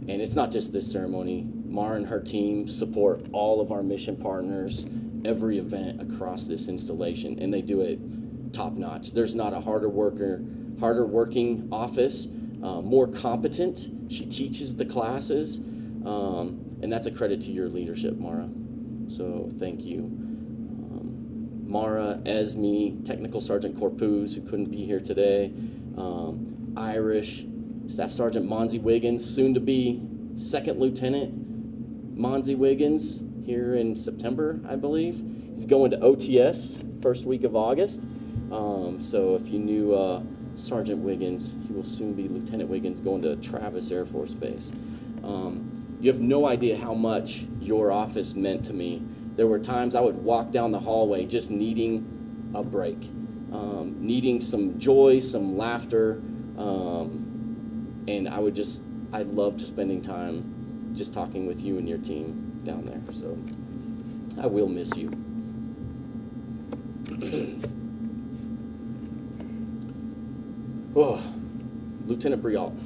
And it's not just this ceremony. Mara and her team support all of our mission partners, every event across this installation, and they do it top notch. There's not a harder working office, more competent. She teaches the classes, and that's a credit to your leadership, Mara. So thank you. Mara, Esme, Technical Sergeant Corpus, who couldn't be here today, Irish, Staff Sergeant Monzie Wiggins, soon to be Second Lieutenant Monzie Wiggins here in September, I believe. He's going to OTS first week of August. So if you knew Sergeant Wiggins, he will soon be Lieutenant Wiggins going to Travis Air Force Base. You have no idea how much your office meant to me. There were times I would walk down the hallway just needing a break, needing some joy, some laughter, and I loved spending time just talking with you and your team down there. So I will miss you. Oh, Lieutenant Brialt,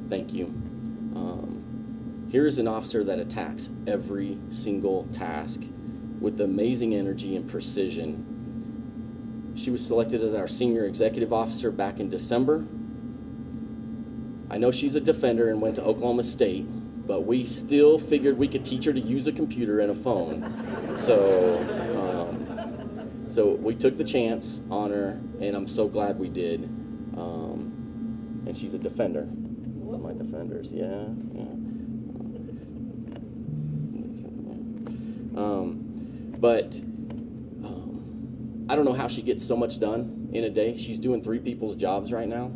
thank you. Here's an officer that attacks every single task with amazing energy and precision. She was selected as our senior executive officer back in December. I know she's a defender and went to Oklahoma State, but we still figured we could teach her to use a computer and a phone. So we took the chance on her, and I'm so glad we did. And she's a defender. Those are my defenders, yeah. But I don't know how she gets so much done in a day. She's doing 3 people's jobs right now.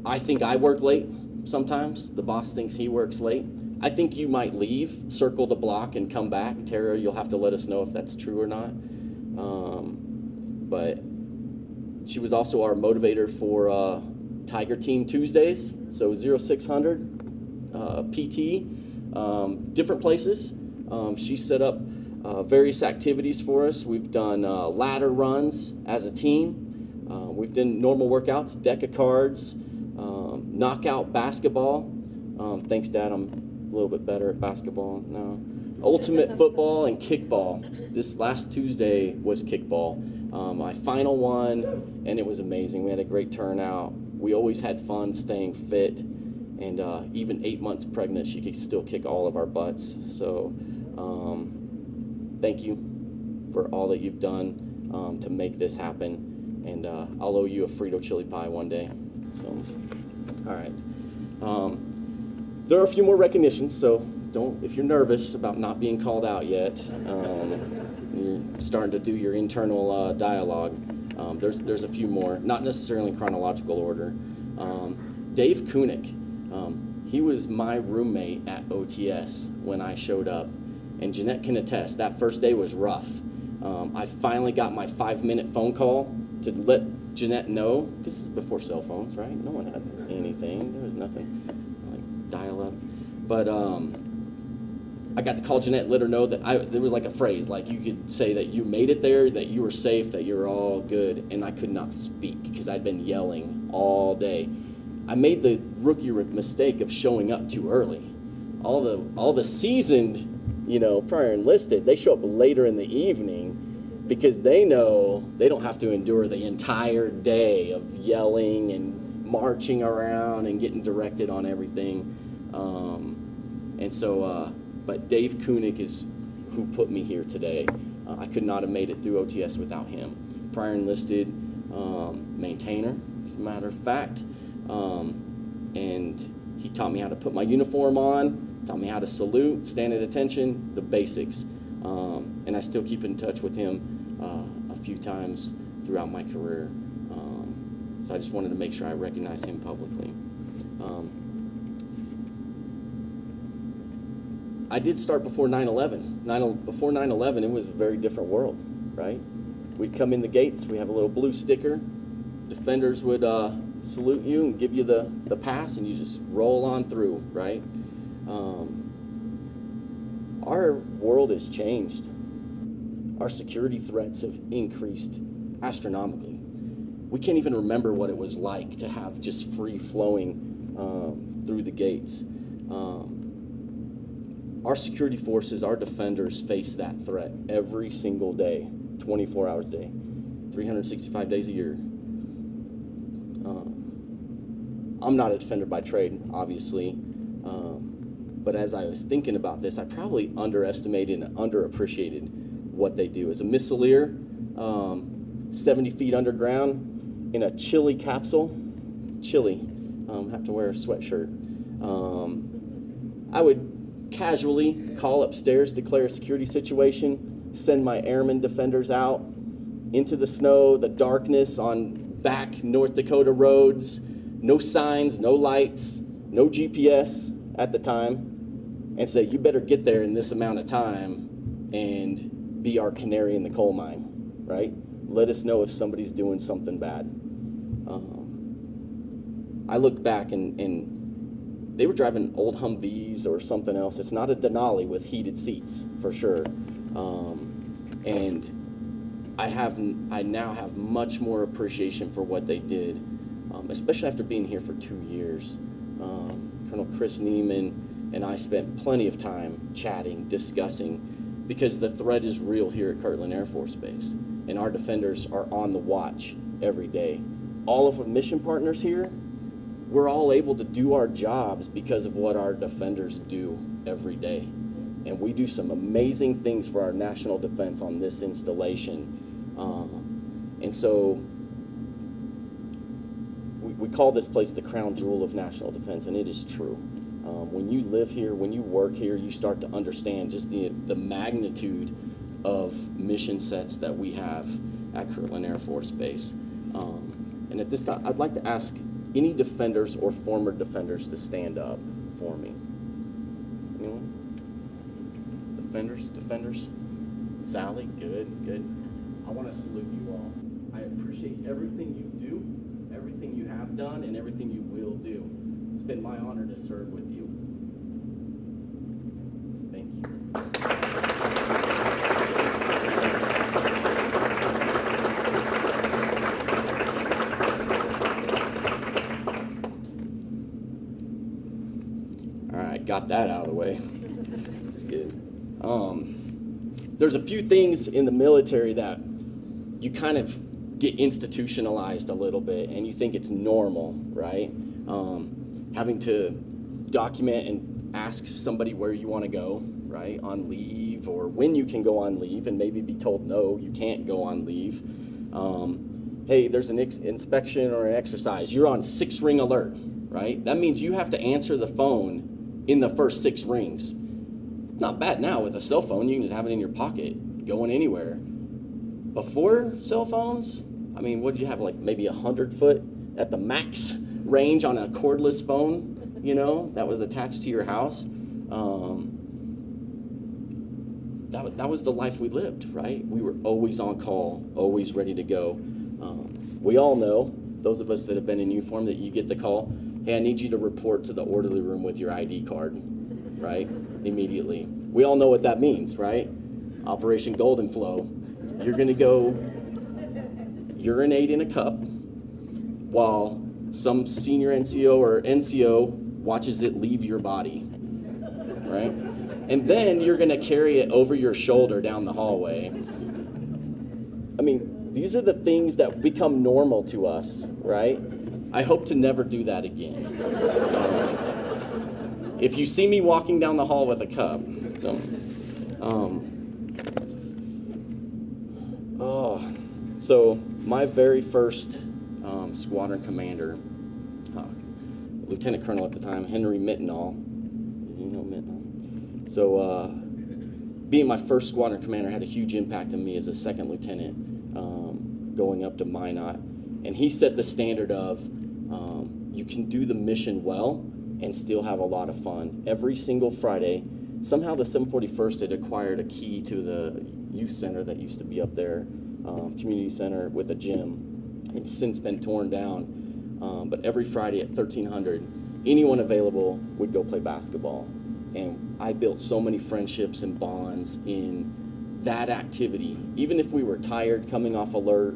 I think I work late sometimes. The boss thinks he works late. I think you might leave, circle the block, and come back. Tara, you'll have to let us know if that's true or not. But she was also our motivator for Tiger Team Tuesdays, so 0600 PT, different places. She set up various activities for us. We've done ladder runs as a team. We've done normal workouts, deck of cards, knockout basketball. Thanks, Dad, I'm a little bit better at basketball now. Ultimate football and kickball. This last Tuesday was kickball. My final one, and it was amazing. We had a great turnout. We always had fun staying fit, and even 8 months pregnant, she could still kick all of our butts. So thank you for all that you've done to make this happen, and I'll owe you a Frito chili pie one day. So, all right. There are a few more recognitions, so don't, if you're nervous about not being called out yet, you're starting to do your internal dialogue. There's a few more, not necessarily in chronological order. Dave Kunick, he was my roommate at OTS when I showed up, and Jeanette can attest, that first day was rough. I finally got my 5-minute phone call to let Jeanette know, because this is before cell phones, right? No one had anything, there was nothing like dial up. But I got to call Jeanette, let her know that there was like a phrase, like you could say that you made it there, that you were safe, that you're all good, and I could not speak because I'd been yelling all day. I made the rookie mistake of showing up too early. All the seasoned, prior enlisted, they show up later in the evening because they know they don't have to endure the entire day of yelling and marching around and getting directed on everything. But Dave Kunick is who put me here today. I could not have made it through OTS without him. Prior enlisted maintainer, as a matter of fact. And he taught me how to put my uniform on, taught me how to salute, stand at attention, the basics. And I still keep in touch with him a few times throughout my career. So I just wanted to make sure I recognize him publicly. I did start before 9/11. Before 9/11, it was a very different world, right? We'd come in the gates, we have a little blue sticker. Defenders would salute you and give you the pass, and you just roll on through, right? Our world has changed. Our security threats have increased astronomically. We can't even remember what it was like to have just free flowing through the gates. Our security forces, our defenders face that threat every single day, 24 hours a day, 365 days a year. I'm not a defender by trade, obviously, but as I was thinking about this, I probably underestimated and underappreciated what they do. As a missileer, 70 feet underground in a chilly capsule, have to wear a sweatshirt. I would casually call upstairs, declare a security situation, send my airmen defenders out into the snow, the darkness on back North Dakota roads, no signs, no lights, no GPS at the time, and say, you better get there in this amount of time and be our canary in the coal mine, right? Let us know if somebody's doing something bad. I look back and they were driving old Humvees or something else. It's not a Denali with heated seats, for sure. And I now have much more appreciation for what they did, especially after being here for 2 years. Colonel Chris Neiman and I spent plenty of time chatting, discussing, because the threat is real here at Kirtland Air Force Base, and our defenders are on the watch every day. All of the mission partners here, we're all able to do our jobs because of what our defenders do every day. And we do some amazing things for our national defense on this installation. And so we call this place the crown jewel of national defense, and it is true. When you live here, when you work here, you start to understand just the magnitude of mission sets that we have at Kirtland Air Force Base. And at this time, I'd like to ask any defenders or former defenders to stand up for me. Anyone? Defenders? Sally, good. I want to salute you all. I appreciate everything you do, everything you have done, and everything you will do. It's been my honor to serve with you. Thank you. Got that out of the way. That's good. There's a few things in the military that you kind of get institutionalized a little bit, and you think it's normal, right? Having to document and ask somebody where you want to go, right, on leave, or when you can go on leave, and maybe be told, no, you can't go on leave. Hey, there's an inspection or an exercise. You're on 6-ring alert, right? That means you have to answer the phone in the first 6 rings. Not bad now with a cell phone. You can just have it in your pocket, going anywhere. Before cell phones, I mean, what did you have, like maybe 100 foot at the max range on a cordless phone, you know, that was attached to your house? That was the life we lived, right? We were always on call, always ready to go. We all know, those of us that have been in uniform, that you get the call, hey, I need you to report to the orderly room with your ID card, right? Immediately. We all know what that means, right? Operation Golden Flow. You're gonna go urinate in a cup while some senior NCO or NCO watches it leave your body, right? And then you're gonna carry it over your shoulder down the hallway. I mean, these are the things that become normal to us, right? I hope to never do that again. If you see me walking down the hall with a cup, don't. So my very first squadron commander, Lieutenant Colonel at the time, Henry Mittenall. You know Mittenall? So being my first squadron commander had a huge impact on me as a second lieutenant, going up to Minot. And he set the standard of you can do the mission well and still have a lot of fun. Every single Friday, somehow the 741st had acquired a key to the youth center that used to be up there, community center with a gym. It's since been torn down, but every Friday at 1300, anyone available would go play basketball. And I built so many friendships and bonds in that activity. Even if we were tired, coming off alert,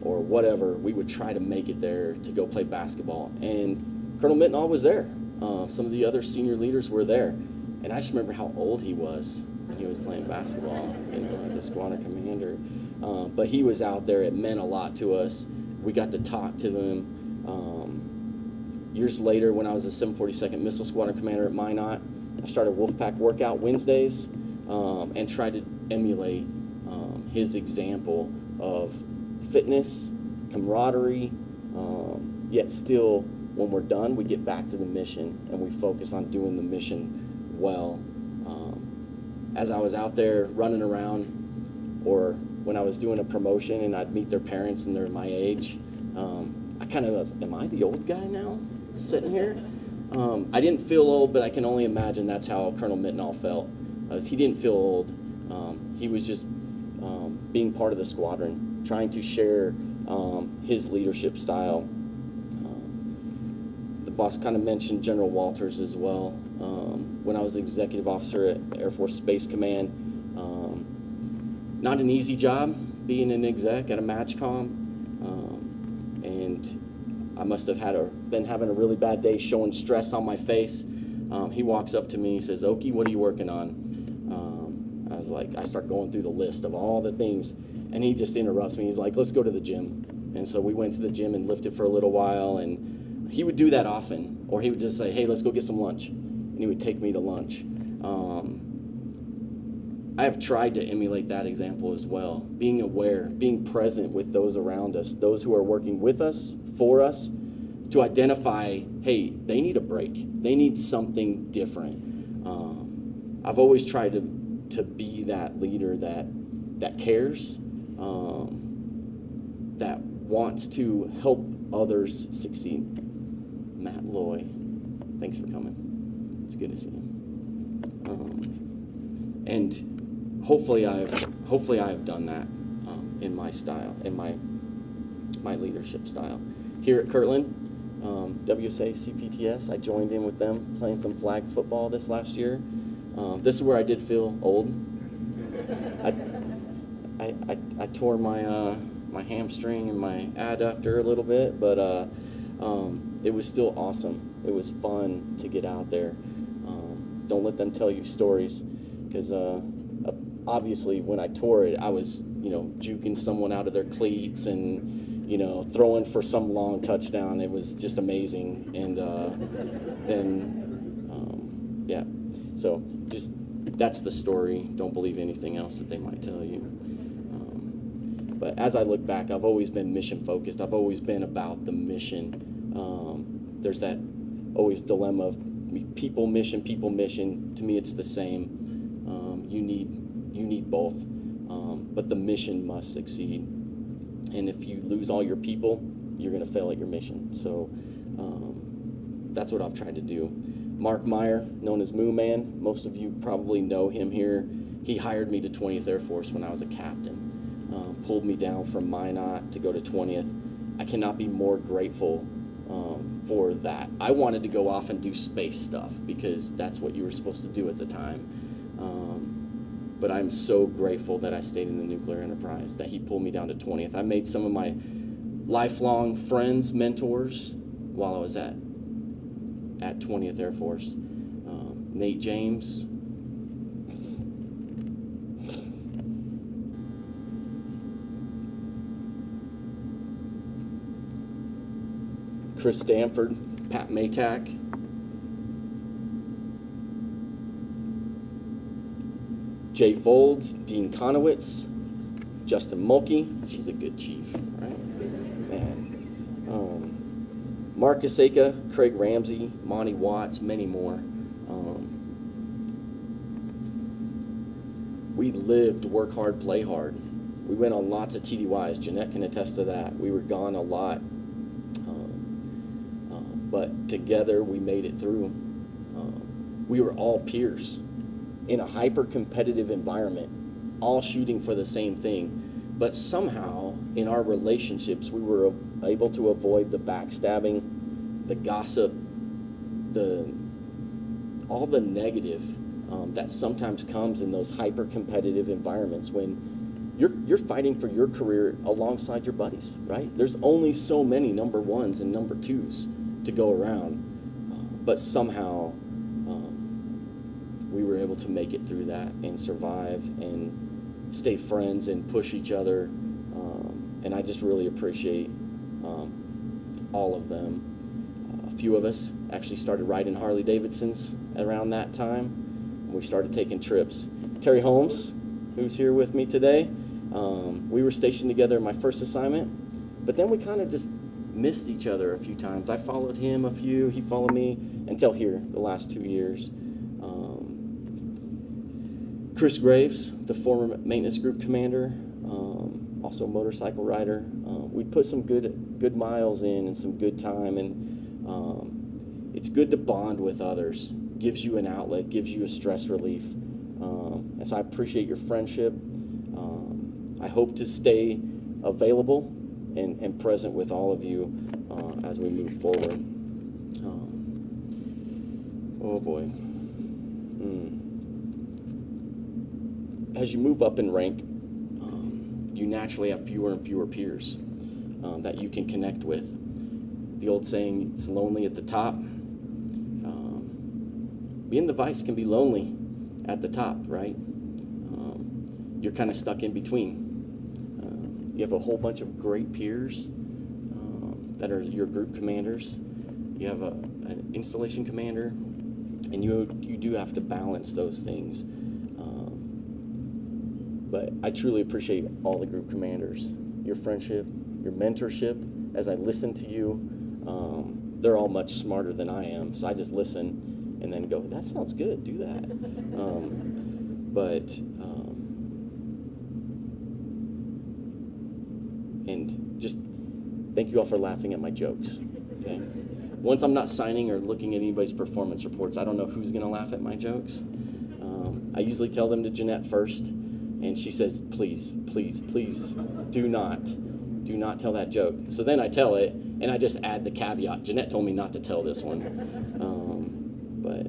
or whatever, we would try to make it there to go play basketball. And Colonel Mittenall was there. Some of the other senior leaders were there. And I just remember how old he was when he was playing basketball, you know, as a squadron commander. But he was out there. It meant a lot to us. We got to talk to him. Years later, when I was a 742nd Missile Squadron Commander at Minot, I started Wolfpack Workout Wednesdays and tried to emulate his example of fitness, camaraderie, yet still, when we're done, we get back to the mission and we focus on doing the mission well. As I was out there running around, or when I was doing a promotion and I'd meet their parents and they're my age, I kind of was, am I the old guy now sitting here? I didn't feel old, but I can only imagine that's how Colonel Mittenall felt. He didn't feel old. He was just being part of the squadron, trying to share his leadership style. The boss kind of mentioned General Walters as well. When I was executive officer at Air Force Space Command, not an easy job being an exec at a MAGCOM, and I must have been having a really bad day, showing stress on my face. He walks up to me, he says, "Okie, what are you working on?" I was like, I start going through the list of all the things, and he just interrupts me. He's like, "Let's go to the gym." And so we went to the gym and lifted for a little while, and he would do that often. Or he would just say, "Hey, let's go get some lunch." And he would take me to lunch. I have tried to emulate that example as well. Being aware, being present with those around us, those who are working with us, for us, to identify, hey, they need a break. They need something different. I've always tried to be that leader that cares, that wants to help others succeed. Matt Loy, thanks for coming. It's good to see you. And hopefully I have done that in my style, in my leadership style. Here at Kirtland, WSA CPTS, I joined in with them playing some flag football this last year. This is where I did feel old. I tore my hamstring and my adductor a little bit, but it was still awesome. It was fun to get out there. Don't let them tell you stories, because obviously when I tore it, I was juking someone out of their cleats and throwing for some long touchdown. It was just amazing. And so just that's the story. Don't believe anything else that they might tell you. But as I look back, I've always been mission focused. I've always been about the mission. There's that always dilemma of people, mission. To me, it's the same. You need both, but the mission must succeed. And if you lose all your people, you're going to fail at your mission. So that's what I've tried to do. Mark Meyer, known as Moo Man, most of you probably know him here. He hired me to 20th Air Force when I was a captain, pulled me down from Minot to go to 20th. I cannot be more grateful for that. I wanted to go off and do space stuff because that's what you were supposed to do at the time. But I'm so grateful that I stayed in the nuclear enterprise, that he pulled me down to 20th. I made some of my lifelong friends, mentors, while I was at 20th Air Force. Nate James, Chris Stanford, Pat Maytack, Jay Folds, Dean Conowitz, Justin Mulkey, she's a good chief, right? Man. Mark Aseka, Craig Ramsey, Monty Watts, many more. We lived work hard, play hard. We went on lots of TDYs. Jeanette can attest to that. We were gone a lot. But together we made it through. We were all peers in a hyper-competitive environment, all shooting for the same thing. But somehow, in our relationships, we were able to avoid the backstabbing, the gossip, all the negative that sometimes comes in those hyper-competitive environments when you're fighting for your career alongside your buddies, right? There's only so many number ones and number twos to go around, but somehow we were able to make it through that and survive and stay friends and push each other, and I just really appreciate all of them. A few of us actually started riding Harley Davidsons around that time, and we started taking trips. Terry Holmes, who's here with me today, we were stationed together in my first assignment, but then we kind of just missed each other a few times. I followed him a few, he followed me, until here, the last 2 years. Chris Graves, the former maintenance group commander, also motorcycle rider. We'd put some good miles in and some good time, and it's good to bond with others. Gives you an outlet, gives you a stress relief. And so I appreciate your friendship. I hope to stay available and present with all of you as we move forward. Oh boy. As you move up in rank, you naturally have fewer and fewer peers that you can connect with. The old saying, it's lonely at the top. Being the vice can be lonely at the top, right? You're kind of stuck in between. You have a whole bunch of great peers that are your group commanders. You have an installation commander, and you do have to balance those things. But I truly appreciate all the group commanders, your friendship, your mentorship. As I listen to you, they're all much smarter than I am, so I just listen and then go, that sounds good, do that. And just thank you all for laughing at my jokes, okay? Once I'm not signing or looking at anybody's performance reports, I don't know who's gonna laugh at my jokes. I usually tell them to Jeanette first, and she says, please, please, please, do not tell that joke. So then I tell it, and I just add the caveat. Jeanette told me not to tell this one, but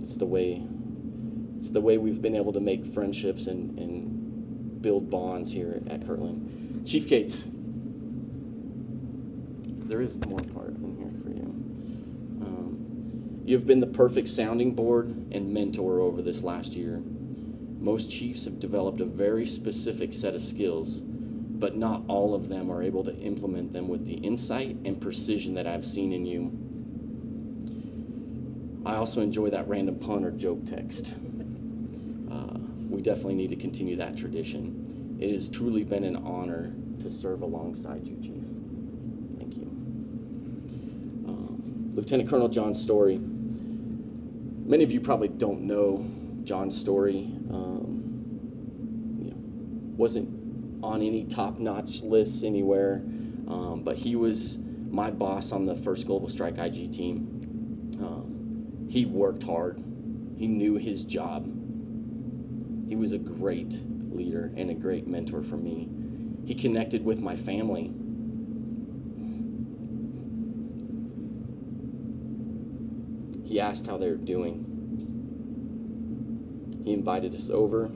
it's the way we've been able to make friendships and build bonds here at Kirtland. Chief Cates, there is more part in here for you. You've been the perfect sounding board and mentor over this last year. Most chiefs have developed a very specific set of skills, but not all of them are able to implement them with the insight and precision that I've seen in you. I also enjoy that random pun or joke text. We definitely need to continue that tradition. It has truly been an honor to serve alongside you, Chief. Thank you. Lieutenant Colonel John's story. Many of you probably don't know John's story. Wasn't on any top-notch lists anywhere, but he was my boss on the first Global Strike IG team. He worked hard. He knew his job. He was a great leader and a great mentor for me. He connected with my family. He asked how they were doing. He invited us over.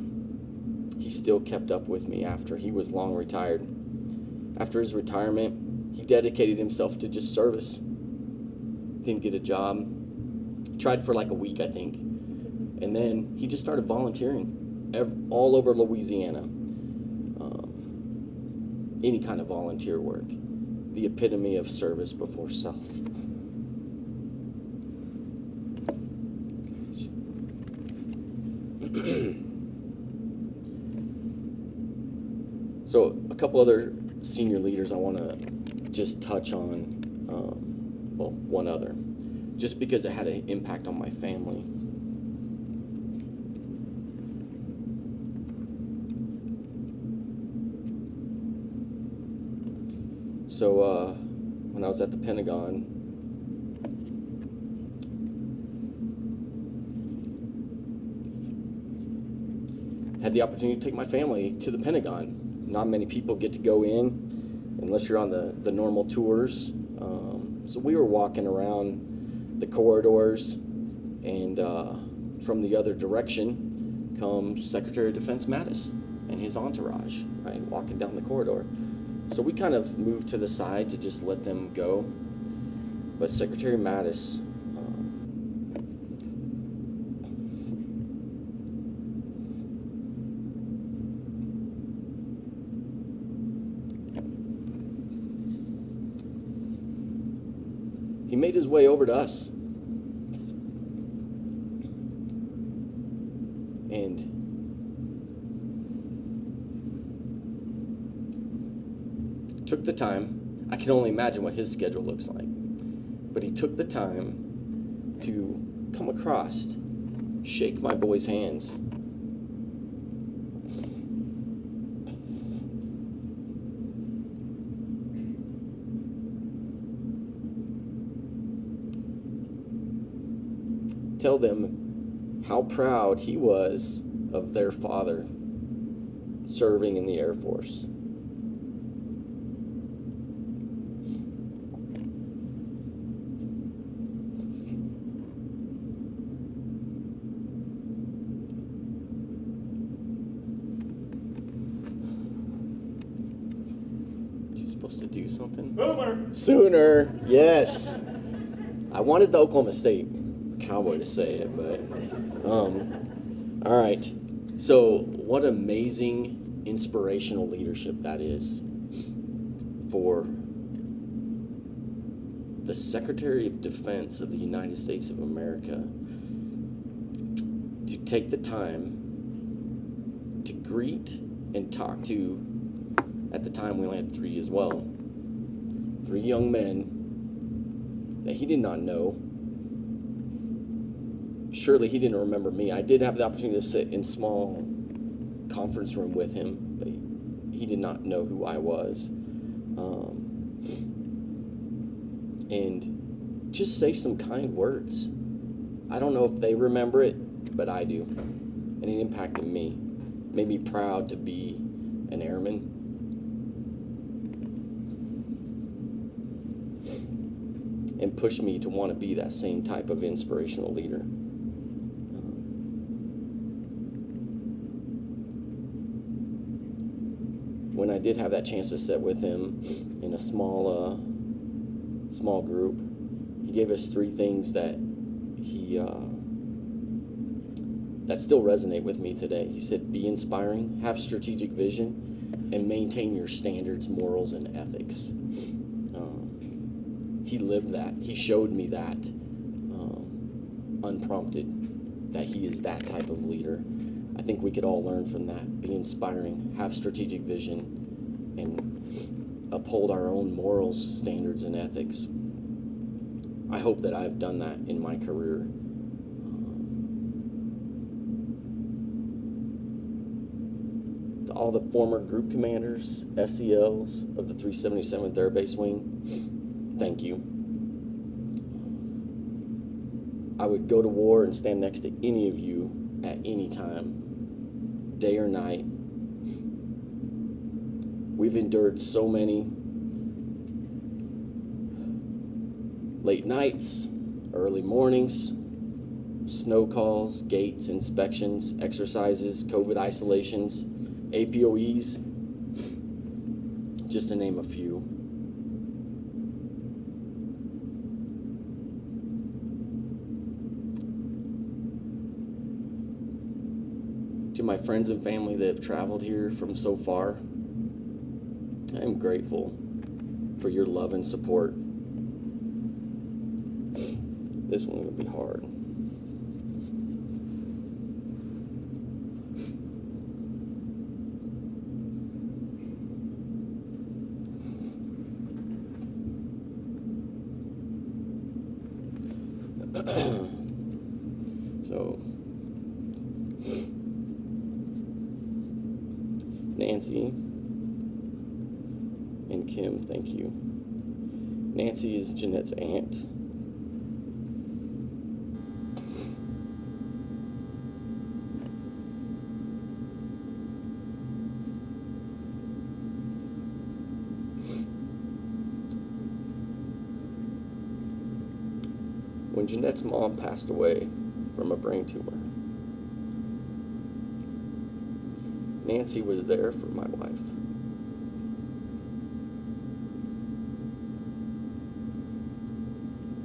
He still kept up with me after he was long retired. After his retirement, he dedicated himself to just service. Didn't get a job. He tried for like a week, I think. And then he just started volunteering all over Louisiana. Any kind of volunteer work. The epitome of service before self. So a couple other senior leaders I want to just touch on, well, one other, just because it had an impact on my family. So when I was at the Pentagon, had the opportunity to take my family to the Pentagon. Not many people get to go in unless you're on the normal tours. So we were walking around the corridors, and from the other direction comes Secretary of Defense Mattis and his entourage, right, walking down the corridor. So we kind of moved to the side to just let them go. But Secretary Mattis, he made his way over to us. And took the time. I can only imagine what his schedule looks like. But he took the time to come across, shake my boys' hands. Tell them how proud he was of their father serving in the Air Force. You supposed to do something? Sooner, yes. I wanted the Oklahoma State Cowboy to say it, but all right. So what amazing inspirational leadership that is for the Secretary of Defense of the United States of America to take the time to greet and talk to, at the time we only had 3 as well, 3 young men that he did not know. Surely he didn't remember me. I did have the opportunity to sit in small conference room with him, but he did not know who I was. And just say some kind words. I don't know if they remember it, but I do. And it impacted me. Made me proud to be an airman. And pushed me to want to be that same type of inspirational leader. When I did have that chance to sit with him in a small group, he gave us 3 things that that still resonate with me today. He said, be inspiring, have strategic vision, and maintain your standards, morals, and ethics. He lived that. He showed me that unprompted, that he is that type of leader. I think we could all learn from that. Be inspiring, have strategic vision, and uphold our own morals, standards, and ethics. I hope that I've done that in my career. To all the former group commanders, SELs of the 377th Air Base Wing, thank you. I would go to war and stand next to any of you at any time, day or night. We've endured so many late nights, early mornings, snow calls, gates, inspections, exercises, COVID isolations, APOEs, just to name a few. To my friends and family that have traveled here from so far, I am grateful for your love and support. This one will be hard. So, Nancy and Kim, thank you. Nancy is Jeanette's aunt. When Jeanette's mom passed away from a brain tumor, Nancy was there for my wife.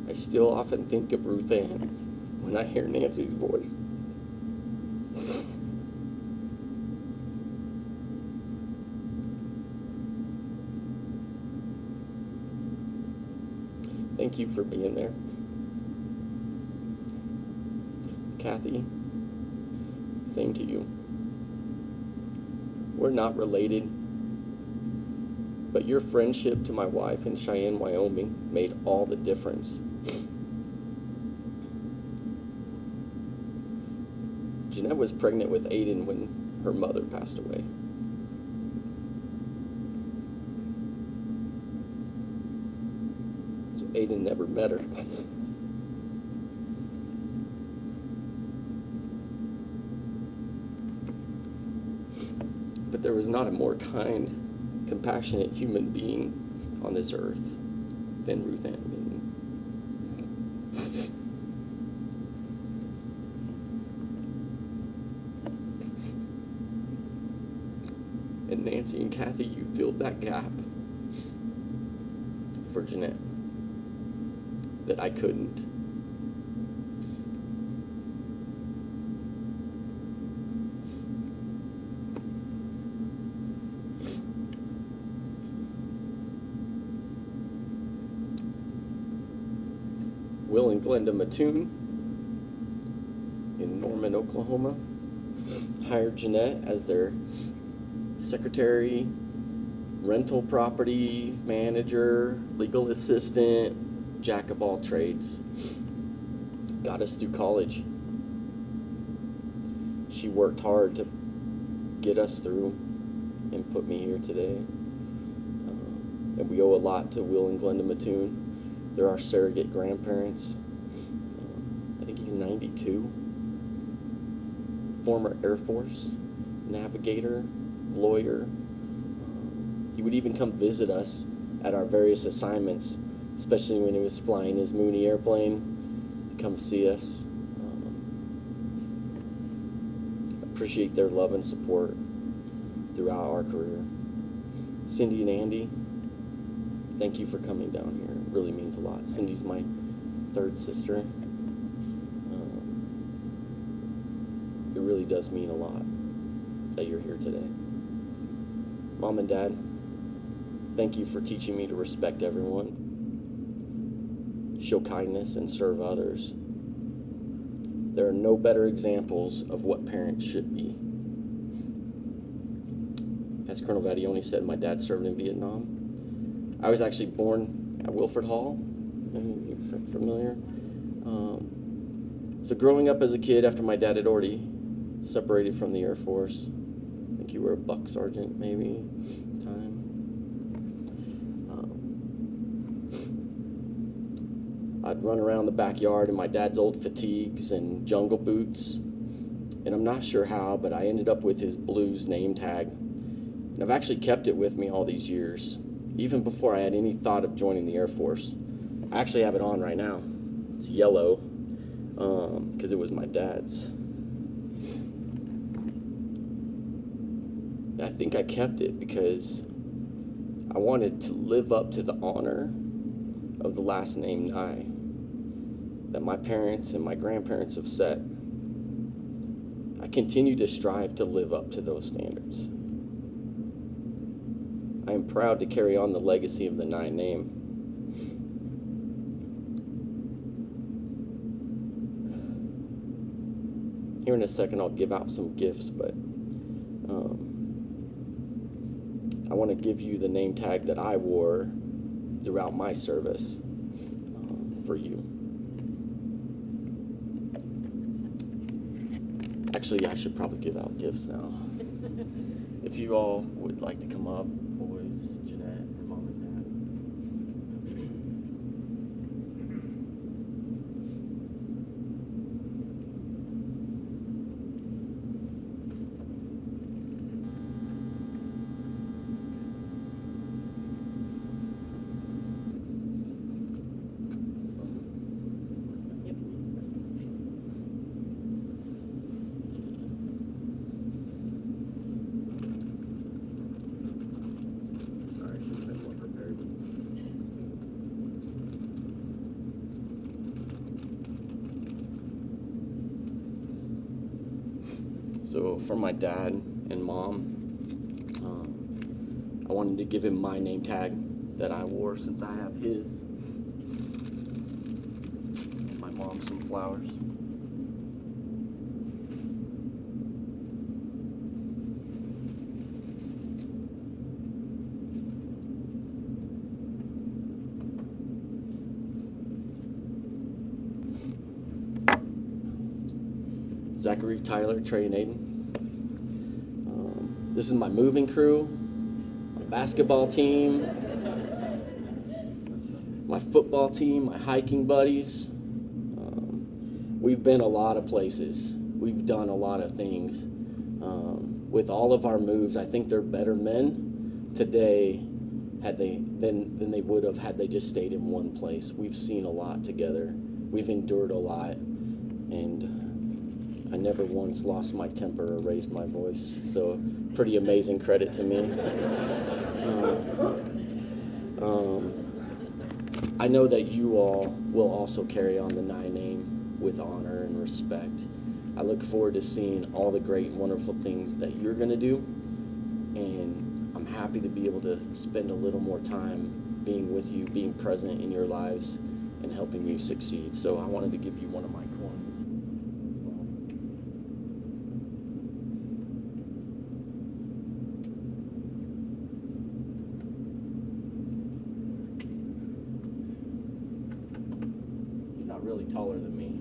I still often think of Ruth Ann when I hear Nancy's voice. Thank you for being there. Kathy, same to you. We're not related, but your friendship to my wife in Cheyenne, Wyoming made all the difference. Jeanette was pregnant with Aiden when her mother passed away. So Aiden never met her. But there was not a more kind, compassionate human being on this earth than Ruth Ann Minton. And Nancy and Kathy, you filled that gap for Jeanette that I couldn't. Will and Glenda Mattoon in Norman, Oklahoma, hired Jeanette as their secretary, rental property manager, legal assistant, jack of all trades. Got us through college. She worked hard to get us through and put me here today. And we owe a lot to Will and Glenda Mattoon. They're our surrogate grandparents. I think he's 92. Former Air Force, navigator, lawyer. He would even come visit us at our various assignments, especially when he was flying his Mooney airplane to come see us. Appreciate their love and support throughout our career. Cindy and Andy, thank you for coming down here. It really means a lot. Cindy's my third sister. It really does mean a lot that you're here today. Mom and Dad, thank you for teaching me to respect everyone, show kindness, and serve others. There are no better examples of what parents should be. As Colonel Vadioni said, my dad served in Vietnam. I was actually born at Wilford Hall Maybe you're familiar. So growing up as a kid, after my dad had already separated from the Air Force, I think you were a buck sergeant maybe at the time. I'd run around the backyard in my dad's old fatigues and jungle boots, and I'm not sure how, but I ended up with his Blues name tag, and I've actually kept it with me all these years, even before I had any thought of joining the Air Force. I actually have it on right now. It's yellow, because it was my dad's. I think I kept it because I wanted to live up to the honor of the last name Nye that my parents and my grandparents have set. I continue to strive to live up to those standards. I am proud to carry on the legacy of the Nye name. Here in a second, I'll give out some gifts, but I want to give you the name tag that I wore throughout my service for you. Actually, I should probably give out gifts now. If you all would like to come up, boys, Jeanette, mom and dad. So for my dad and mom, I wanted to give him my name tag that I wore since I have his. And my mom some flowers. Zachary, Tyler, Trey, and Aiden. This is my moving crew, my basketball team, my football team, my hiking buddies. We've been a lot of places. We've done a lot of things. With all of our moves, I think they're better men today than they would have had they just stayed in one place. We've seen a lot together. We've endured a lot, and I never once lost my temper or raised my voice, so pretty amazing credit to me. I know that you all will also carry on the Nye name with honor and respect. I look forward to seeing all the great and wonderful things that you're going to do, and I'm happy to be able to spend a little more time being with you, being present in your lives, and helping you succeed. So I wanted to give you one of my coins. Really taller than me.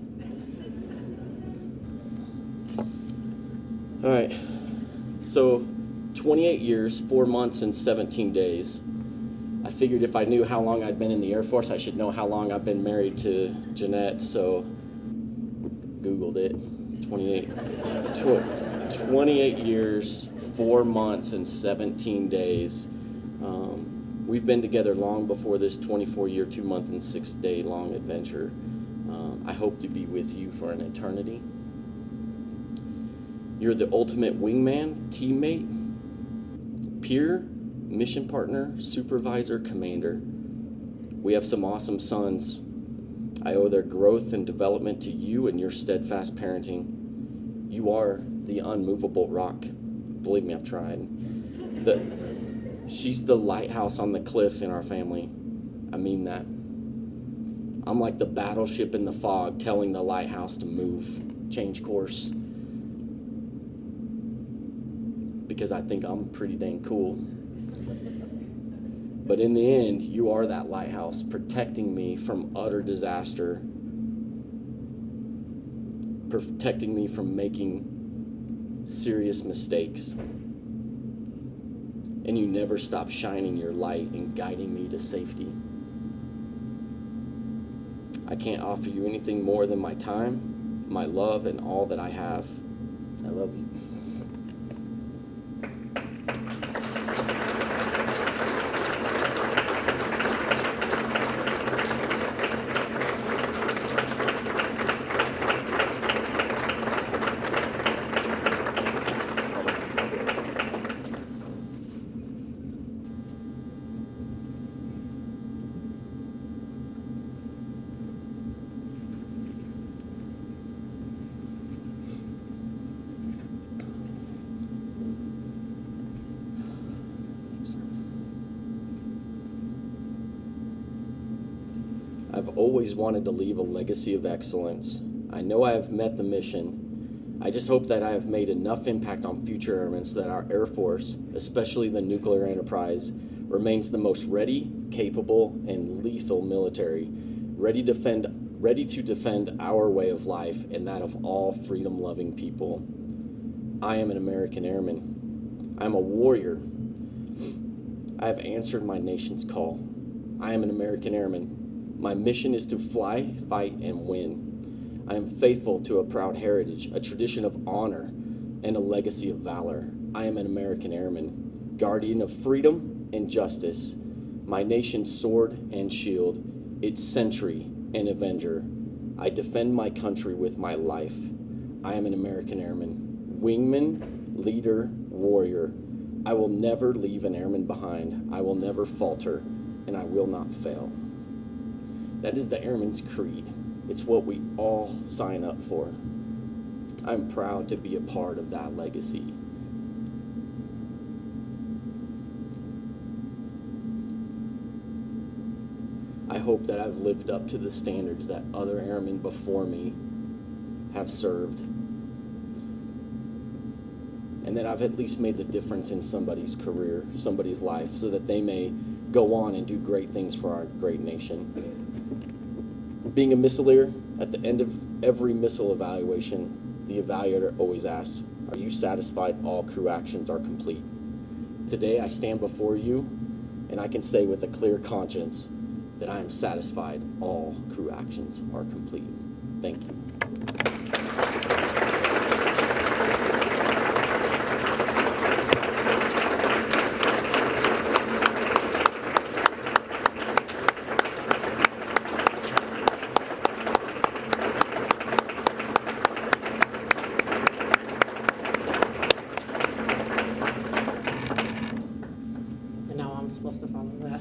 All right, so 28 years, 4 months, and 17 days. I figured if I knew how long I'd been in the Air Force, I should know how long I've been married to Jeanette, so Googled it. 28 years, 4 months, and 17 days. We've been together long before this 24-year, 2 month, and 6 day long adventure. I hope to be with you for an eternity. You're the ultimate wingman, teammate, peer, mission partner, supervisor, commander. We have some awesome sons. I owe their growth and development to you and your steadfast parenting. You are the unmovable rock. Believe me, I've tried. She's the lighthouse on the cliff in our family. I mean that. I'm like the battleship in the fog telling the lighthouse to move, change course. Because I think I'm pretty dang cool. But in the end, you are that lighthouse, protecting me from utter disaster, protecting me from making serious mistakes. And you never stop shining your light and guiding me to safety. I can't offer you anything more than my time, my love, and all that I have. I love you. I've always wanted to leave a legacy of excellence. I know I have met the mission. I just hope that I have made enough impact on future airmen so that our Air Force, especially the nuclear enterprise, remains the most ready, capable, and lethal military, ready to defend our way of life and that of all freedom-loving people. I am an American airman. I am a warrior. I have answered my nation's call. I am an American airman. My mission is to fly, fight, and win. I am faithful to a proud heritage, a tradition of honor, and a legacy of valor. I am an American airman, guardian of freedom and justice, my nation's sword and shield, its sentry and avenger. I defend my country with my life. I am an American airman, wingman, leader, warrior. I will never leave an airman behind. I will never falter, and I will not fail. That is the Airman's Creed. It's what we all sign up for. I'm proud to be a part of that legacy. I hope that I've lived up to the standards that other airmen before me have served, and that I've at least made the difference in somebody's career, somebody's life, so that they may go on and do great things for our great nation. Being a missileer, at the end of every missile evaluation, the evaluator always asks, "Are you satisfied all crew actions are complete?" Today I stand before you, and I can say with a clear conscience that I am satisfied all crew actions are complete. Thank you. Supposed to follow that.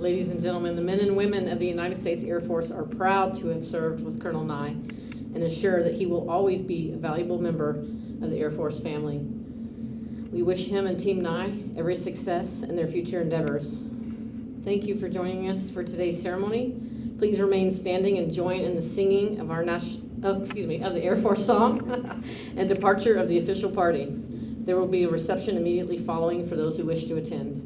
Ladies and gentlemen, the men and women of the United States Air Force are proud to have served with Colonel Nye and assure that he will always be a valuable member of the Air Force family. We wish him and Team Nye every success in their future endeavors. Thank you for joining us for today's ceremony. Please remain standing and join in the singing of our of the Air Force song and departure of the official party. There will be a reception immediately following for those who wish to attend.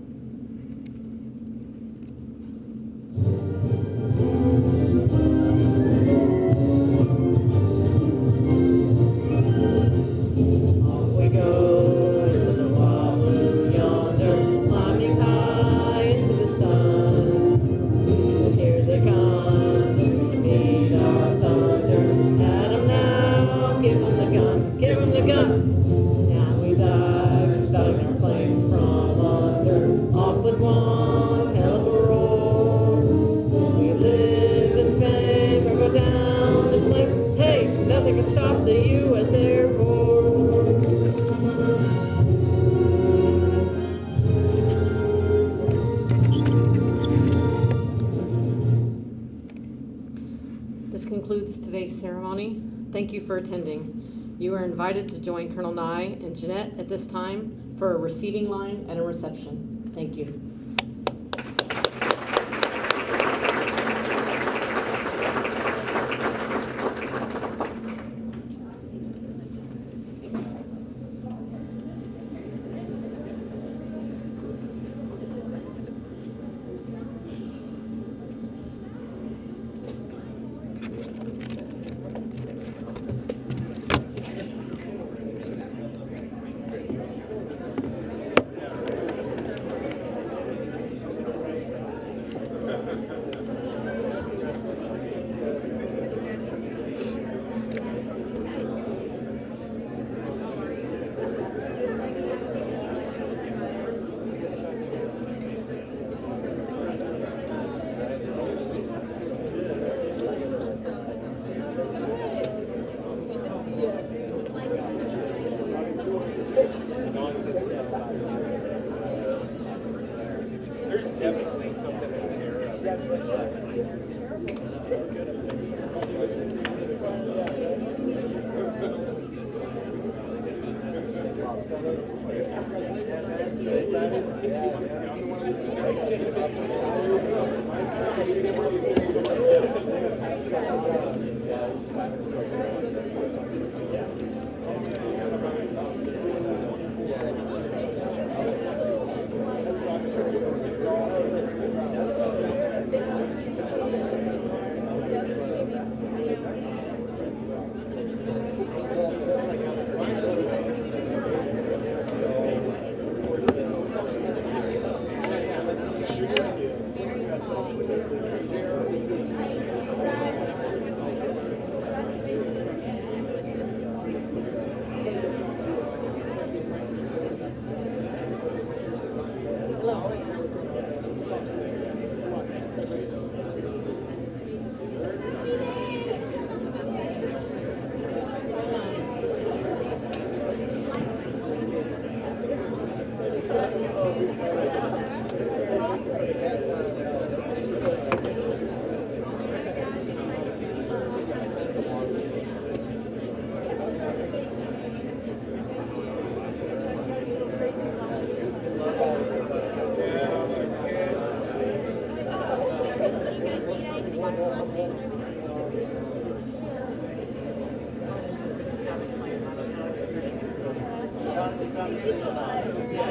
Off we go to the wild blue yonder, climbing high into the sun. Here they come to meet our thunder. At 'em now, give 'em the gun, give 'em the gun. Spouting our flames from under, off with one hell of a roar. We live in fame or go down in flames. Hey, nothing can stop the U.S. Air Force. This concludes today's ceremony. Thank you for attending. You are invited to join Colonel Nye and Jeanette at this time for a receiving line and a reception. Thank you. There's definitely something in there.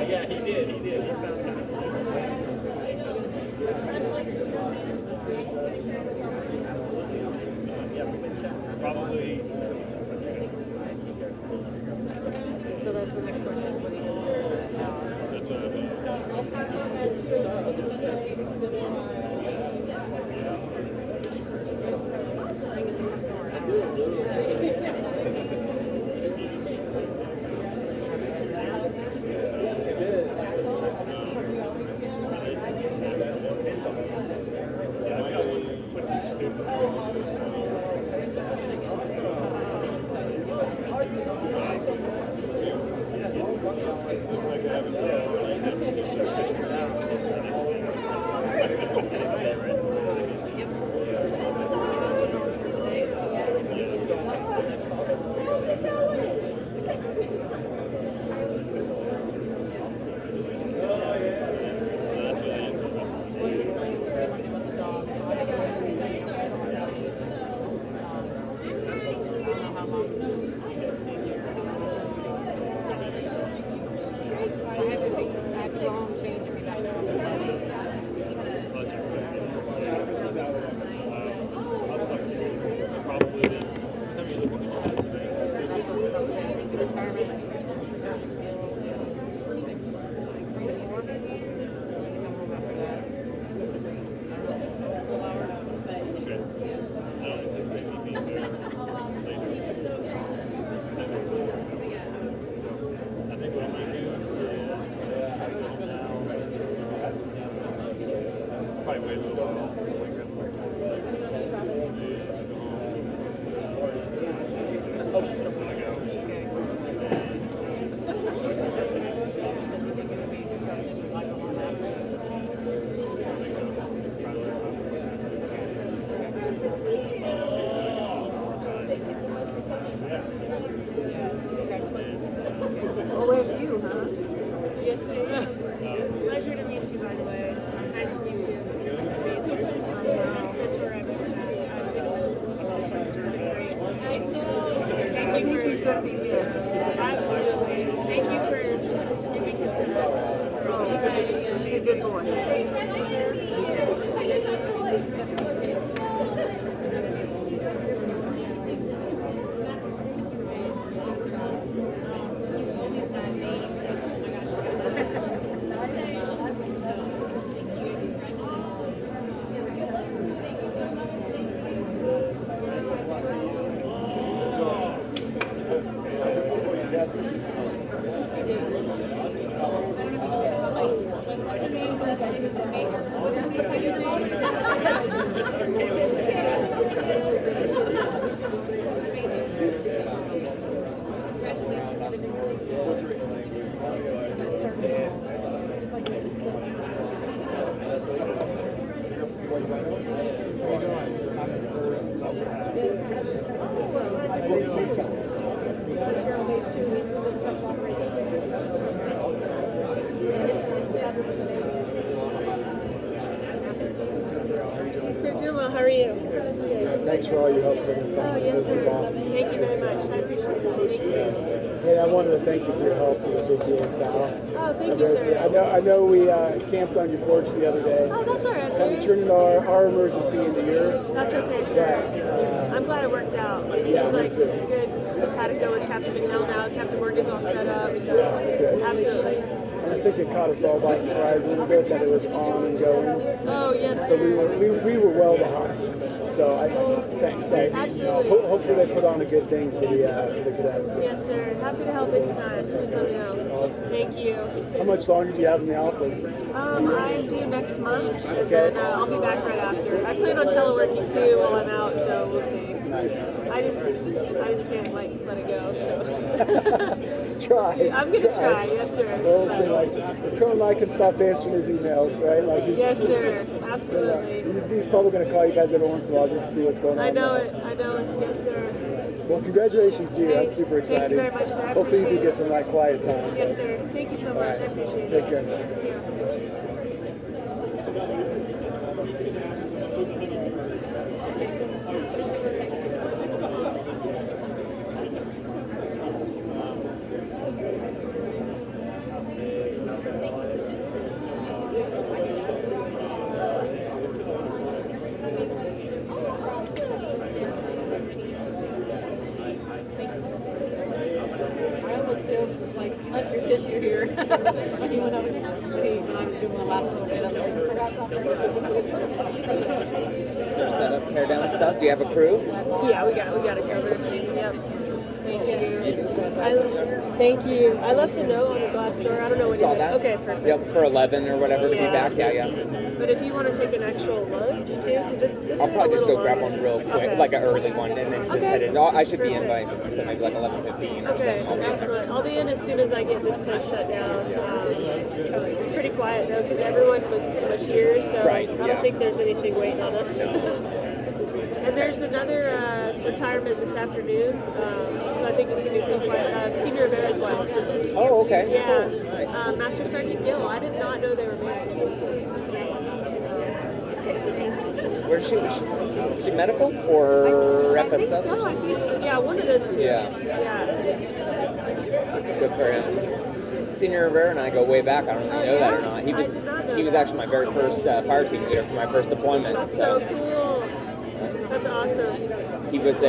Yeah, he did. He found probably. So that's the next question. What do Pleasure to meet you, by the way. Nice to meet you. Amazing. Best mentor I've ever had. I've been with great. Thank you for absolutely. Thank you for giving him to us for all this time. He's a good boy. How are you? Thanks for all your help putting this on. Oh, yes, This is sir. awesome. Thank you very much. I appreciate it. Hey, I wanted to thank you for your help to the 58 Sal. Oh, thank you, sir. I know we camped on your porch the other day. Oh, that's all right, Kind of sir. turning our emergency into yours. That's okay, sir. I'm glad it worked out. It Yeah, seems me like too. good. Had to go with Captain McNeil now. Captain Morgan's all set up, so absolutely. And I think it caught us all by surprise a little bit that it was on and going. Oh, yes, So sir. we were well behind. So thanks. Absolutely. Hopefully they put on a good thing for the cadets. Yes, sir. Happy to help anytime. Just let me know. Awesome. Thank you. How much longer do you have in the office? I'm due next month, and then I'll be back right after. I plan on teleworking too while I'm out, so we'll see. Nice. I just can't let it go. So Try. I'm gonna try. Yes, sir. Well, we'll see, like, if Colonel Nye can stop answering his emails, right? Like Yes, sir. Absolutely. He's probably going to call you guys every once in a while just to see what's going on. I know it. Yes, sir. Well, congratulations to you. That's super Thank you exciting. very much, sir. I Hopefully you do appreciate get it. some like quiet time. Yes, sir. Thank you so much. I appreciate it. Take care. You too. I always joke, just like, left your tissue here. When you went over to please, and I was doing the last little bit, I was like, I forgot something. Set up, tear down stuff. Do you have a crew? Yeah, we got it covered. Yep. Thank you. Fantastic. Thank you. I left a note on the glass door. I don't know what Saw you that. Okay, perfect. Yep, for 11 or whatever to be back. Yeah. But if you want to take an actual lunch too, because this I'll might probably be a just go little grab long. one real quick, Okay. like an early one, and then just Okay. head in. I should be in by so maybe like 11:15 or Okay, something. excellent. I'll be in as soon as I get this place shut down. It's pretty quiet though, because everyone was pretty much here, so Right, I don't yeah. think there's anything waiting on us. And there's another retirement this afternoon, so I think it's going to be pretty quiet. Senior Rivera's wife. Oh, okay. Yeah, Cool. Nice. Master Sergeant Gill. I did not know they were married. Where's she? Was she medical or I think FSS? so. I think, yeah, one of those two. Yeah. Good for him. Senior Rivera and I go way back. I don't know if you know that or not. I did not know He was that. actually my very first fire team leader for my first deployment. That's so cool. That's awesome. He was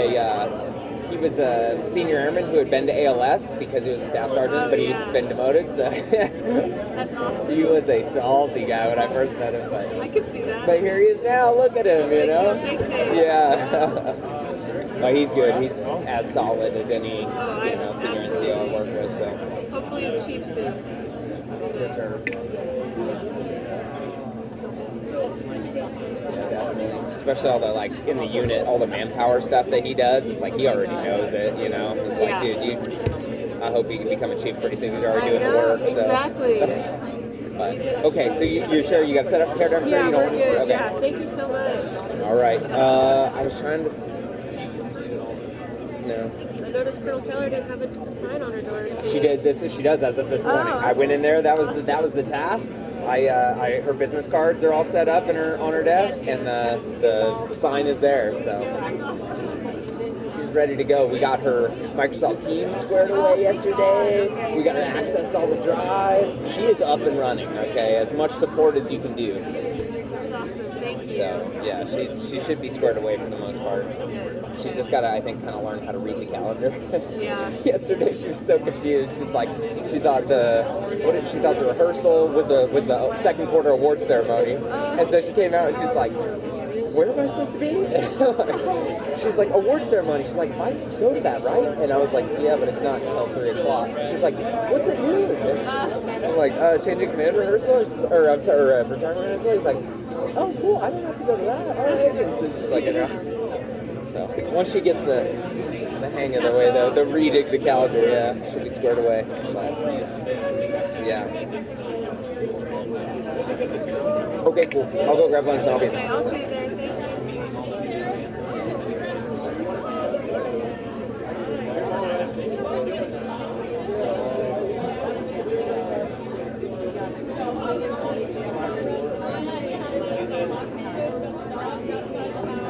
a senior airman who had been to ALS because he was a staff sergeant, but he'd been demoted. So That's awesome. he was a salty guy when I first met him. I could see that. But here he is now. Look at him, you know. Big fan. Yeah. But he's good. He's as solid as any senior absolutely. NCO I work with. So. Hopefully a chief soon. Especially all the like in the unit, all the manpower stuff that he does. It's like he already knows it, you know. It's like, dude, I hope you can become a chief pretty soon. He's already doing the work. So. Exactly. But okay, so you're sure you got to set up, tear down crew? Yeah, You we're don't, good. okay. Yeah, thank you so much. All right. I was trying to. No. I noticed Colonel Keller didn't have a sign on her door. So She did this. She does as of this morning. I went in there. That was the task. Her business cards are all set up on her desk, and the sign is there. So she's ready to go. We got her Microsoft Teams squared away yesterday. We got her access to all the drives. She is up and running. Okay, as much support as you can do. That's awesome. Thank you. So yeah, she should be squared away for the most part. She's just got to, I think, kind of learn how to read the calendar. Yeah. Yesterday she was so confused. She's like, she thought the rehearsal was the second quarter award ceremony, and so she came out and she's like, where am I supposed to be? She's like, award ceremony. She's like, Vices go to that, right? And I was like, yeah, but it's not until 3 o'clock. She's like, what's it mean? I was like, changing command rehearsal, retirement rehearsal. He's like, oh, cool. I don't have to go to that. All right. And so she's like, so once she gets the hang of the way, the reading the calendar, yeah, she'll be squared away. But, yeah. Okay, cool. I'll go grab lunch and I'll be Okay, there. I'll see you there. Thank you.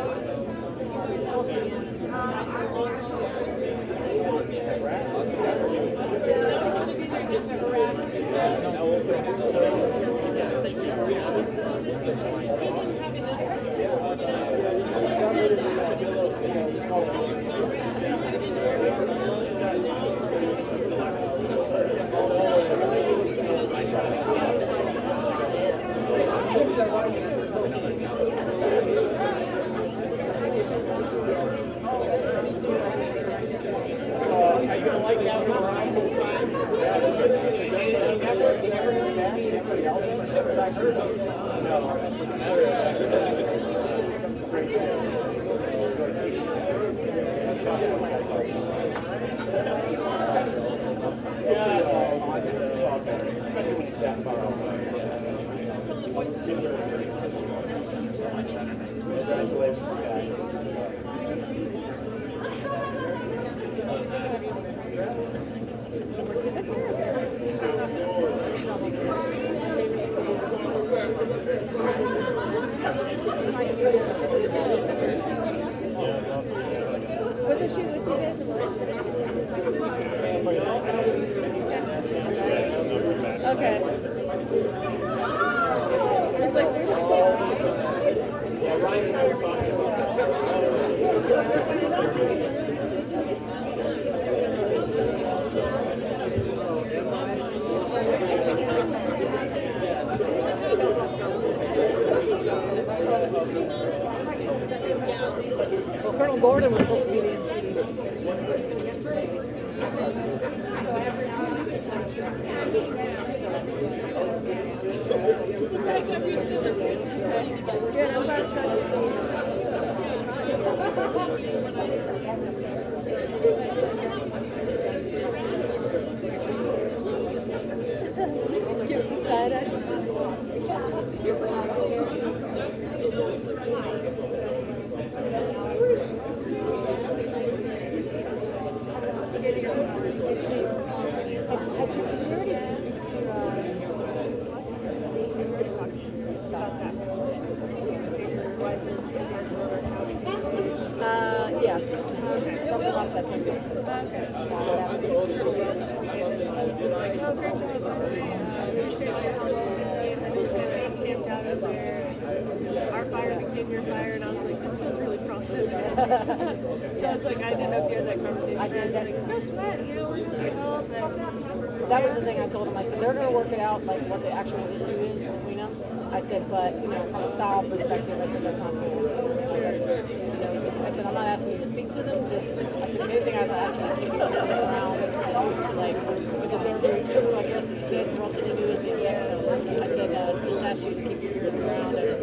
Congratulations, guys. Was it shoot with you guys? Okay. It's like Well, Colonel Gordon was supposed to be the MC. good. I'm about to try this. Give the side eye. Yeah. Something like that. Something. Our fire became your fire, and I was like, this feels really prompted. So I was like, I didn't know if you had that conversation. I did. Like, no sweat, you know, we're just gonna help. That was the thing I told him. I said, they're going to work it out, like what the actual issue is between them. I said, but, you know, from a style perspective, I said, that's not cool. I said, I'm not asking you to speak to them, just, I said, if anything, I'd ask you to keep them around, like, because they're very true, I guess you said, what to do is the event, so I said, just ask you to keep your ear around and,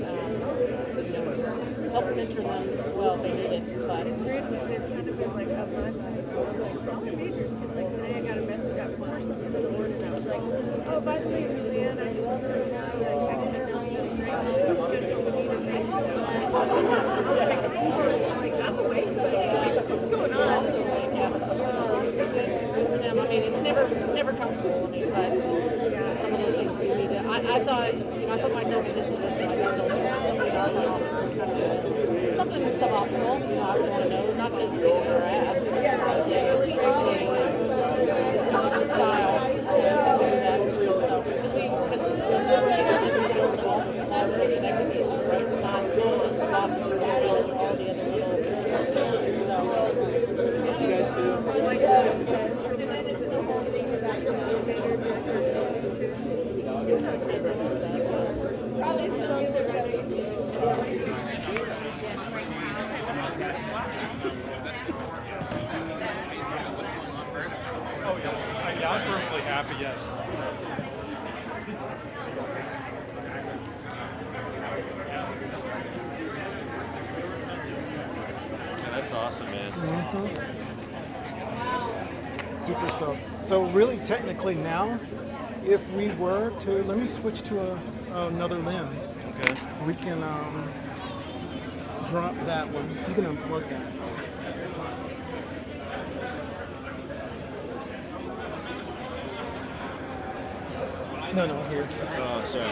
you know, help mentor them as well if they need it, but. It's weird because they've kind of been like up my mind. So I was like, all the majors, because like today I got a message, got 4 or something in the morning, and I was like, oh, by the way, Julianne, I just wanted to know that text my announcement. It's just what we needed. Thanks so much. I was like, I'm awake, but like, what's going on? Also, like, yeah, for them, I mean, it's never comfortable. I mean, but some of those things do need to. I thought, you know, I put myself in this position. Like I told you, somebody in my office was kind of something that's suboptimal. You know, I would want to know, not just being their ass. I say, style, something like that. So, because the relationship is built on all the small connected pieces, right? It's not just the boss of the role, it's all the other little. So, What you guys do? Oh, yeah, I'm perfectly happy, yes. That's awesome, man. Super stoked. So really, technically now, if we were to, let me switch to another lens. Okay. We can drop that one. You can unplug that. No, here. Sorry. Oh, sorry.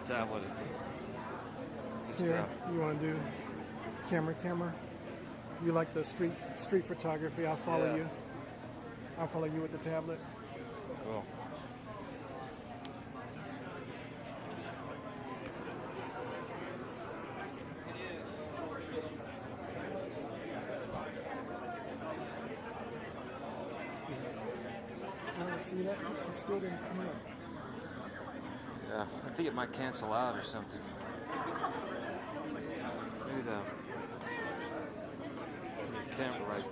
tablet. Here, you want to do camera? You like the street photography? I'll follow Yeah. you. I'll follow you with the tablet. Cool. See that? You still didn't come up. Yeah, I think it might cancel out or something. Maybe the camera, like,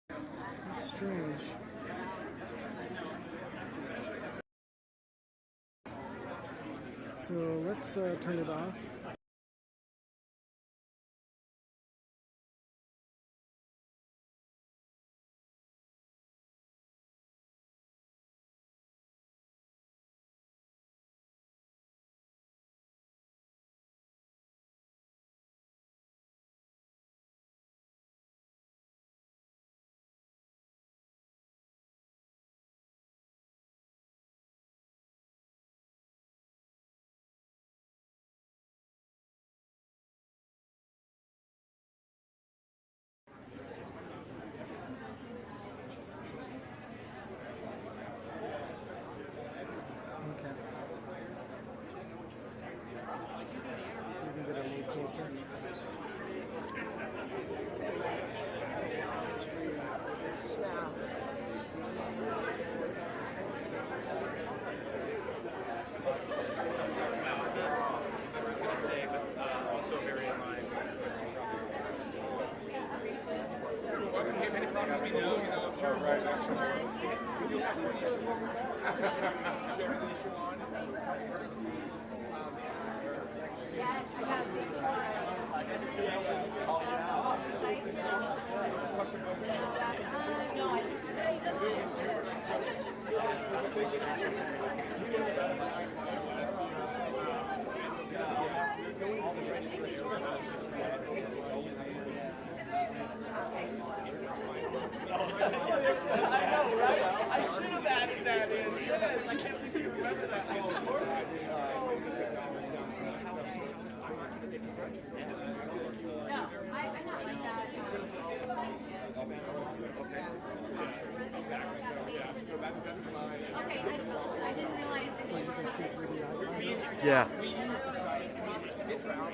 That's strange. So let's turn it off. Okay. You can get a little closer. So you can see 3D icons. yeah.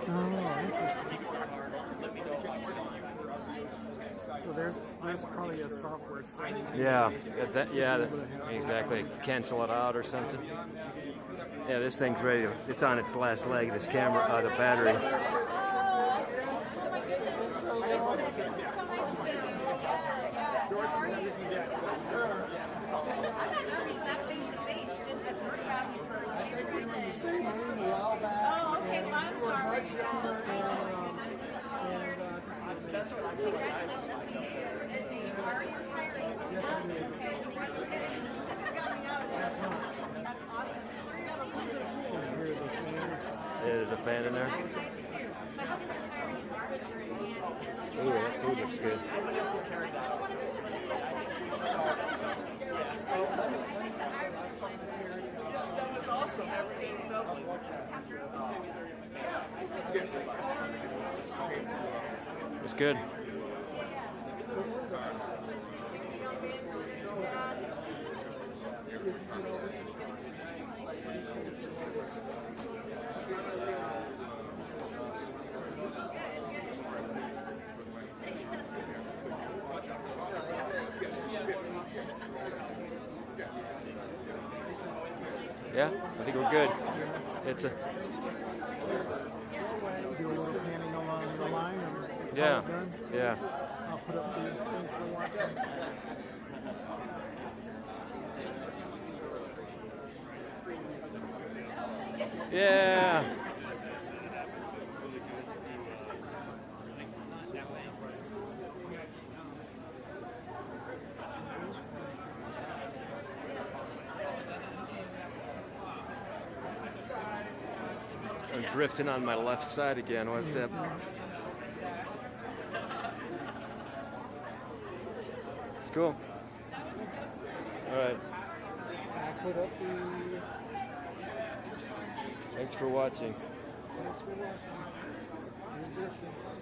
Oh, interesting. So there's probably a software setting. Yeah, exactly. Cancel it out or something. Yeah, this thing's ready. It's on its last leg. This camera, the battery. Oh, okay, well, I'm sorry. That's what I'm doing. Are you retiring? Yes, I did. That's awesome. Can you hear the fan? Yeah, there's a fan in there. That's nice too. My husband's retiring in March. Ooh, that food looks good. That was awesome. It's good. Yeah, I think we're good. It's a Do a little panning along the line and yeah, call it done. yeah. I'll put up the thanks for watching. Yeah. I'm drifting on my left side again. What's up? Cool. All right. I'll put up the. Thanks for watching. Thanks for watching. You're drifting.